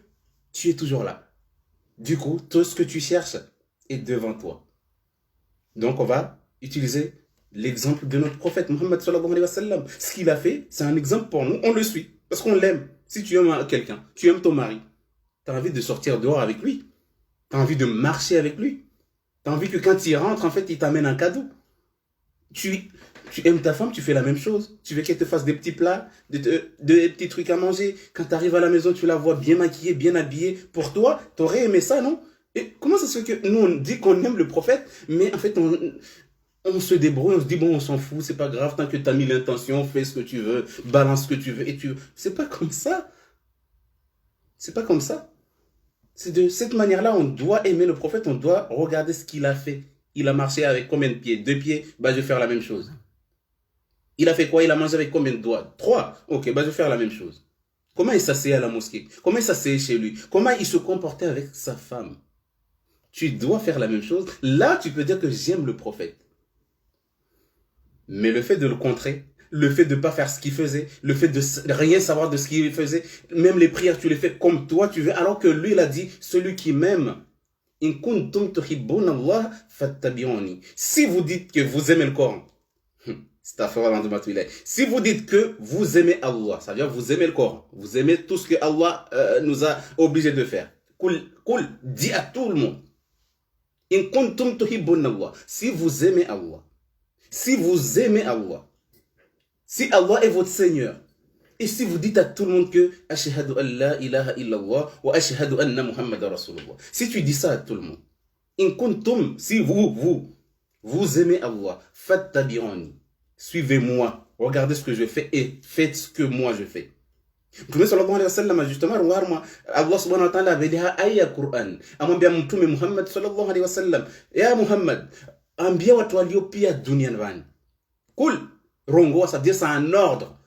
tu es toujours là. Du coup, tout ce que tu cherches est devant toi. Donc, on va utiliser l'exemple de notre prophète, Muhammad sallallahu alayhi wa sallam. Ce qu'il a fait, c'est un exemple pour nous. On le suit, parce qu'on l'aime. Si tu aimes quelqu'un, tu aimes ton mari, tu as envie de sortir dehors avec lui. Tu as envie de marcher avec lui. Tu as envie que quand il rentre, en fait, il t'amène un cadeau. Tu aimes ta femme, tu fais la même chose. Tu veux qu'elle te fasse des petits plats, des petits trucs à manger. Quand tu arrives à la maison, tu la vois bien maquillée, bien habillée. Pour toi, tu aurais aimé ça, non? Et comment ça se fait que nous, on dit qu'on aime le prophète, mais en fait, on se débrouille, on se dit, bon, on s'en fout, c'est pas grave, tant que tu as mis l'intention, fais ce que tu veux, balance ce que tu veux. C'est pas comme ça. C'est pas comme ça. C'est de cette manière-là, on doit aimer le prophète, on doit regarder ce qu'il a fait. Il a marché avec combien de pieds? 2 pieds, bah je vais faire la même chose. Il a fait quoi? Il a mangé avec combien de doigts? 3. Ok, bah je vais faire la même chose. Comment il s'asseyait à la mosquée? Comment il s'asseyait chez lui? Comment il se comportait avec sa femme? Tu dois faire la même chose. Là, tu peux dire que j'aime le prophète. Mais le fait de le contrer, le fait de ne pas faire ce qu'il faisait, le fait de rien savoir de ce qu'il faisait, même les prières, tu les fais comme toi tu veux, alors que lui, il a dit, celui qui m'aime, si vous dites que vous aimez le Coran, si vous dites que vous aimez Allah, ça veut dire que vous aimez le Coran, vous aimez tout ce que Allah nous a obligé de faire. Kul, dis à tout le monde. Si vous aimez Allah, si vous aimez Allah, si Allah est votre Seigneur, et si vous dites à tout le monde que Ashhadu an la ilaha illallah wa ashhadu anna Muhammadan Rasulullah, si tu dis ça à tout le monde, in kuntum, si vous aimez Allah, fattabi'uni, suivez-moi, regardez ce que je fais et faites ce que moi je fais. Mtume sallallahu alayhi wa sallam justement rungarma Allah subhanahu wa ta'ala abeliha aya Qur'an amwambia mtume Muhammad sallallahu alayhi wa sallam, ya Muhammad, ambia watu waliopia duniani vani kul rongo, ça veut dire c'est un ordre,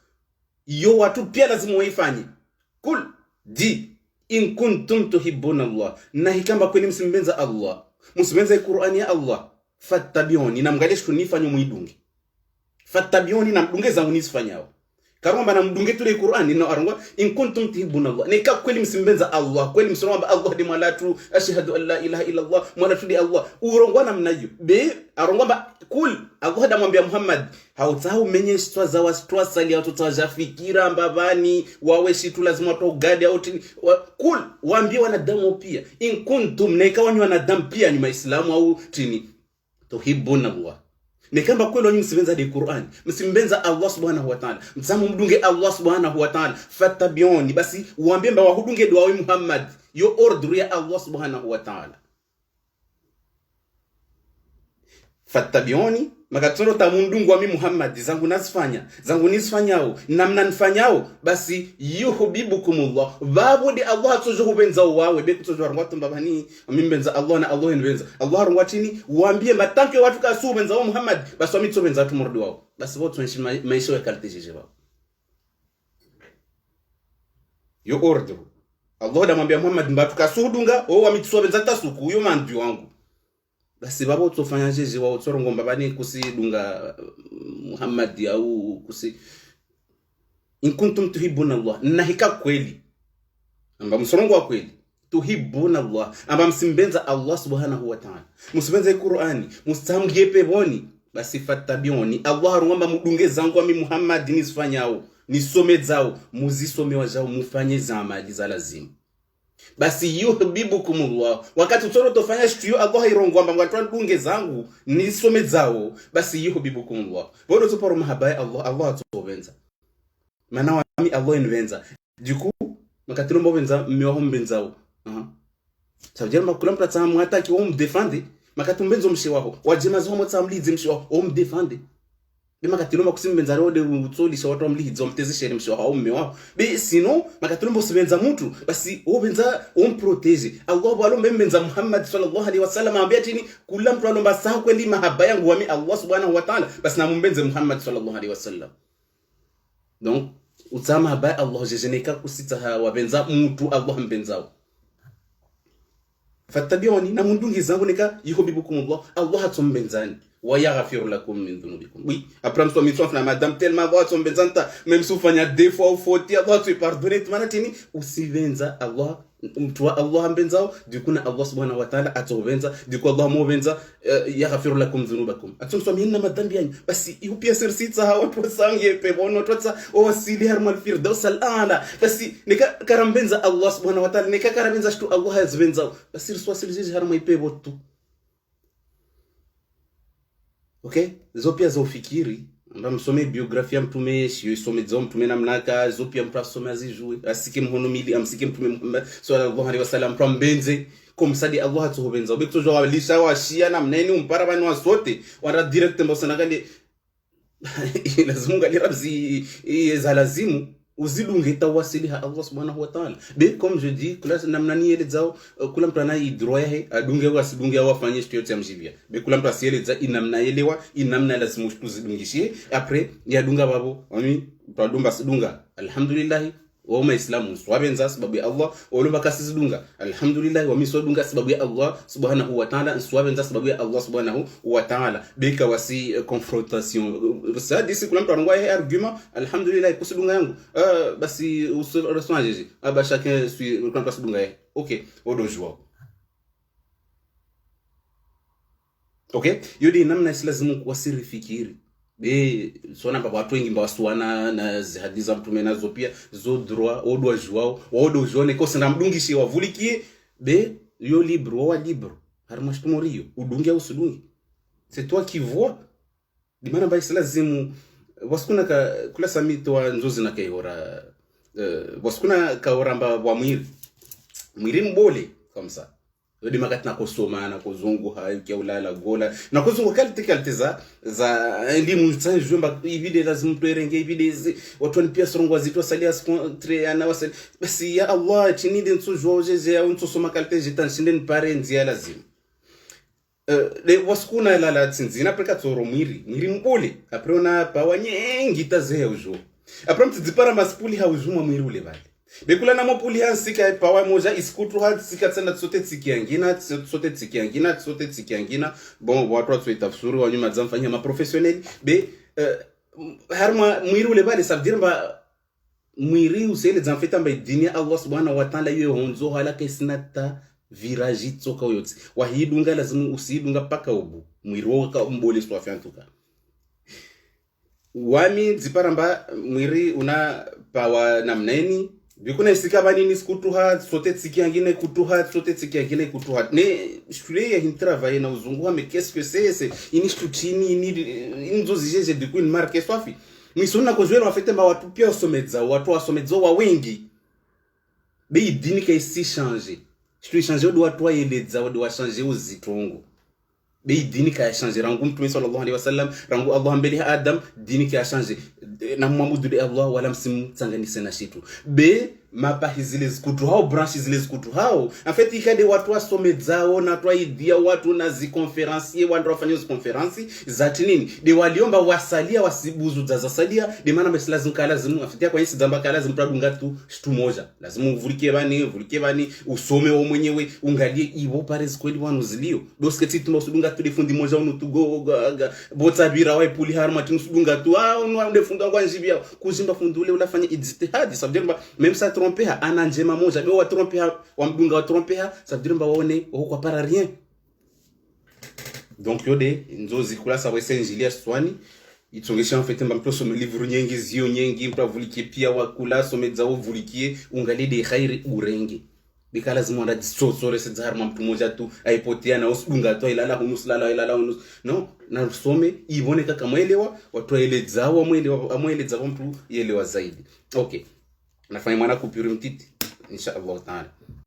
yo watu pia lazima waifanye. Kul, di in kuntum tuhibbuna Allah, na hikamba kweli msimbenza Allah, msimbenza Qur'ani ya Allah, fattabi'uni, na mgalisho kunifanya muidunge, fattabi'uni na mdunge zangu nisifanyao karomba na mdunge tule Qur'ani na arangwa in kuntum tuhibbuna Allah, nika kweli msimbenza Allah, kweli msiromba Allah di malatu ashhadu an la ilaha illa Allah malatu di Allah urongwa na mnayo be arongwa kul Allah da mwambia Muhammad hautau menye stwa za wastwa sali watoto wajafikira mbabani wawe shitu lazima to gadi au kul waambie wanadamu pia in kuntum, na ikawa ni wanadamu pia ni Waislamu au tini tuhibbuna Allah, nikamba kweli nyinyi msibenza di Qur'an, msimbenza Allah subhanahu wa ta'ala, msamu mdunge Allah subhanahu wa ta'ala, fattabi'uni, basi uambie mba wahudunge dua wa Muhammad yo ordre ya Allah subhanahu wa ta'ala. Fattabioni makatoro tamundungu wa mi Muhammad zangu nisfanyao namna nifanyao basi yuhibbukumullah babu di Allah tojo benza wawe be kutojo rwatu mbabani mimbenza Allah na Allah nbenza Allah rwatini waambie matanke watu kasu benza wa Muhammad basi wamitso benza watu murdi wao basi wote tunaishi maisha ya kalite jeje wao yo order Allah damwambia Muhammad mbatu kasudunga o wamitso benza tasuku huyo mandi wangu basi babo tofanya jeje wao tsorongo mbabani kusidunga Muhammad au kusi in kuntum tuhibbuna Allah nahika kweli amba msorongo wa kweli tuhibbuna Allah amba msimbenza Allah subhanahu wa ta'ala msimbenza Qur'ani mustamgie peboni basi fattabioni Allah arumba mudunge zangu ami Muhammad nisfanyao nisomezao muzisomewa zao mufanye zamali za lazima basi yuhibbukumullah wakati utoro tofanya shtuyo Allah irongo amba ngwatwa dunge zangu nisomezao basi yuhibbukumullah bodo toporo mahaba Allah atobenza mana wami Allah invenza duku makatilombo benza mmewaho mbenzao savjera makula mprata mwataki wo mdefende makatumbenzo mshiwaho wajemazo mo tsamlize mshiwaho wo mdefende be makatilombo kusimbenza rode utsolisha watu amlihizo mtezeshere mshiwaho mmewaho be sino makatilombo sibenza mtu basi wo benza wo mprotege Allah balombe mbenza Muhammad sallallahu alaihi wasallam ambia tini kula mtu alomba saha kweli mahaba yangu wami Allah subhanahu wa ta'ala basi na mbenze Muhammad sallallahu alaihi wasallam donc utama ba Allah jejeneka kusita wabenza mtu Allah mbenzao fattabioni na mundungi zangu nika yuhibbukumullah Allah atombenzani wa yaghfiru lakum min dhunubikum oui après mso mitsof na madame tellement Allah atombenzanta même si ufanya défaut au faute Allah tu pardonner manatini usivenza Allah mtu Allah mbenzao dikuna Allah subhanahu wa ta'ala atobenza diku Allah mobenza yaghfiru lakum dhunubakum atumso minna madambi yanyu basi yupia sirsitsa hawa posange pebono totsa wasili harmal firdaus al'ala basi nika karambenza Allah subhanahu wa ta'ala nika karambenza shtu Allah yazbenza basi riswasil jiji harmai pebotu okay zopia za ufikiri amba msome biografia mtume sio isome zo mtume namnaka zopia mprasome azijue asike mhono mili amsike mtume Muhammad sallallahu alaihi wasallam prambenze komsadi Allah atobenza ubekto jo walisha washia na mneni umpara bani wasote wana direct mbosana kali lazima ngali rabzi za lazimu uzidunge tawasiliha Allah subhanahu wa ta'ala be comme je dis kula namnani ele zao kula mtu anai droit adunge au asidunge au afanye shtu yote amjibia be kula mtu asiele za inamna elewa inamna lazima tuzidungishie après yadunga babo ami twadumba sidunga alhamdulillah wa maislamu swabenza sababu ya Allah olumba kasizidunga alhamdulillah wa misodunga sababu ya Allah subhanahu wa ta'ala swabenza sababu ya Allah subhanahu wa ta'ala beka wasi confrontation ça disi kuna mtu anangwa argument alhamdulillah kusidunga yangu basi usirasona jeje aba chacun suit quand pasidunga OK odojwa OK yodi namna isilazimu kuwasiri fikiri be sona baba watu wengi mbawasuana na hadiza mtume nazo pia zo droit odwa jouao odo jone ko senda mdungishi wavulikie be yo libre wa libre harmashtumorio udungi au sudungi c'est toi qui vois dimana ba isilazimu waskuna ka kula samito wa nzozi na kaihora waskuna kaoramba wa mwiri mbole comme ça yodi makati na kusoma na kuzungu haiki ulala gola na kuzungu kalite za elimu tsanjumba ibide lazima tuerenge ibide watu ni pia sorongo wazito salia contre ana wasali basi ya Allah chinide nsujoje ya unsoma kalite jitanshinde ni pare nzia lazima le waskuna la tsinzina preka tsoro mwiri mbole après ona pawanye taze ujo après mtizipara maspuli haujuma mwiri ule bale bekula na mopuli hansika pawa moja isikutu ha sika tsenda tsote tsiki angina bon watu watu itafsuru wanyuma zamfanya ma professionnel be harma mwiri ule bale sabdirba mwiri usele zamfeta mba dinia Allah subhanahu wa ta'ala yeye honzo halaka sinata viraji tsoka yote wahidunga lazima usidunga paka ubu mwiri waka mbole swa fyantuka wami ziparamba mwiri una pawa namneni bikuna isika banini skutuha sote tsiki angine kutuha sote tsiki angine kutuha ne shule ya travailler na uzungu mais qu'est-ce que c'est ini stutini ini nzozi jeje de queen marque swafi misona ko jwelo afete mba watu pia osomedza watu wasomedza wa wengi be idini ka isi changer tu changer do watu waeleza do changer uzitongo bei dini ka changer rangu mtume sallallahu alaihi wasallam rangu Allah mbele Adam dini ka changer na Muhammadu de Allah wala msimu tsanganise na shitu be mapa hizile zikutu hao branches zile zikutu hao en fait ikade watu wasome zao na toa idea watu na zikonferensier watu wafanye zikonferensi za nini de waliomba wasalia wasibuzu za salia de maana basi lazima kala lazima afikia kwa hisi damba kala lazima pradunga tu shitu moja lazima uvulike bani usome wewe mwenyewe ungalie ibo parezi kweli wanu zilio dosketi tumosudunga tu defundi moja unu tugo bota bira wai puli harma tunusudunga tu unu ndefunda kwa njibia kuzimba fundule ulafanya ijtihadi sabdemba même ça tromper ana njema moja be wa tromper wa mdunga wa tromper ça veut dire mba waone kwa para rien donc yode nzozi kula sa wese injilia swani itongesha en fait mba mtoso me livre nyengi zio nyengi mtavulikie pia wakula someza uvulikie ungalie de khairi urenge bika lazima anda disosore se zahar mtu moja tu aipotea na usdunga to ilala hunus no na usome ibone kaka mwelewa watu waelezao mwelezao mtu yelewa zaidi okay nafanya mwana kupiri mtiti insha Allah taala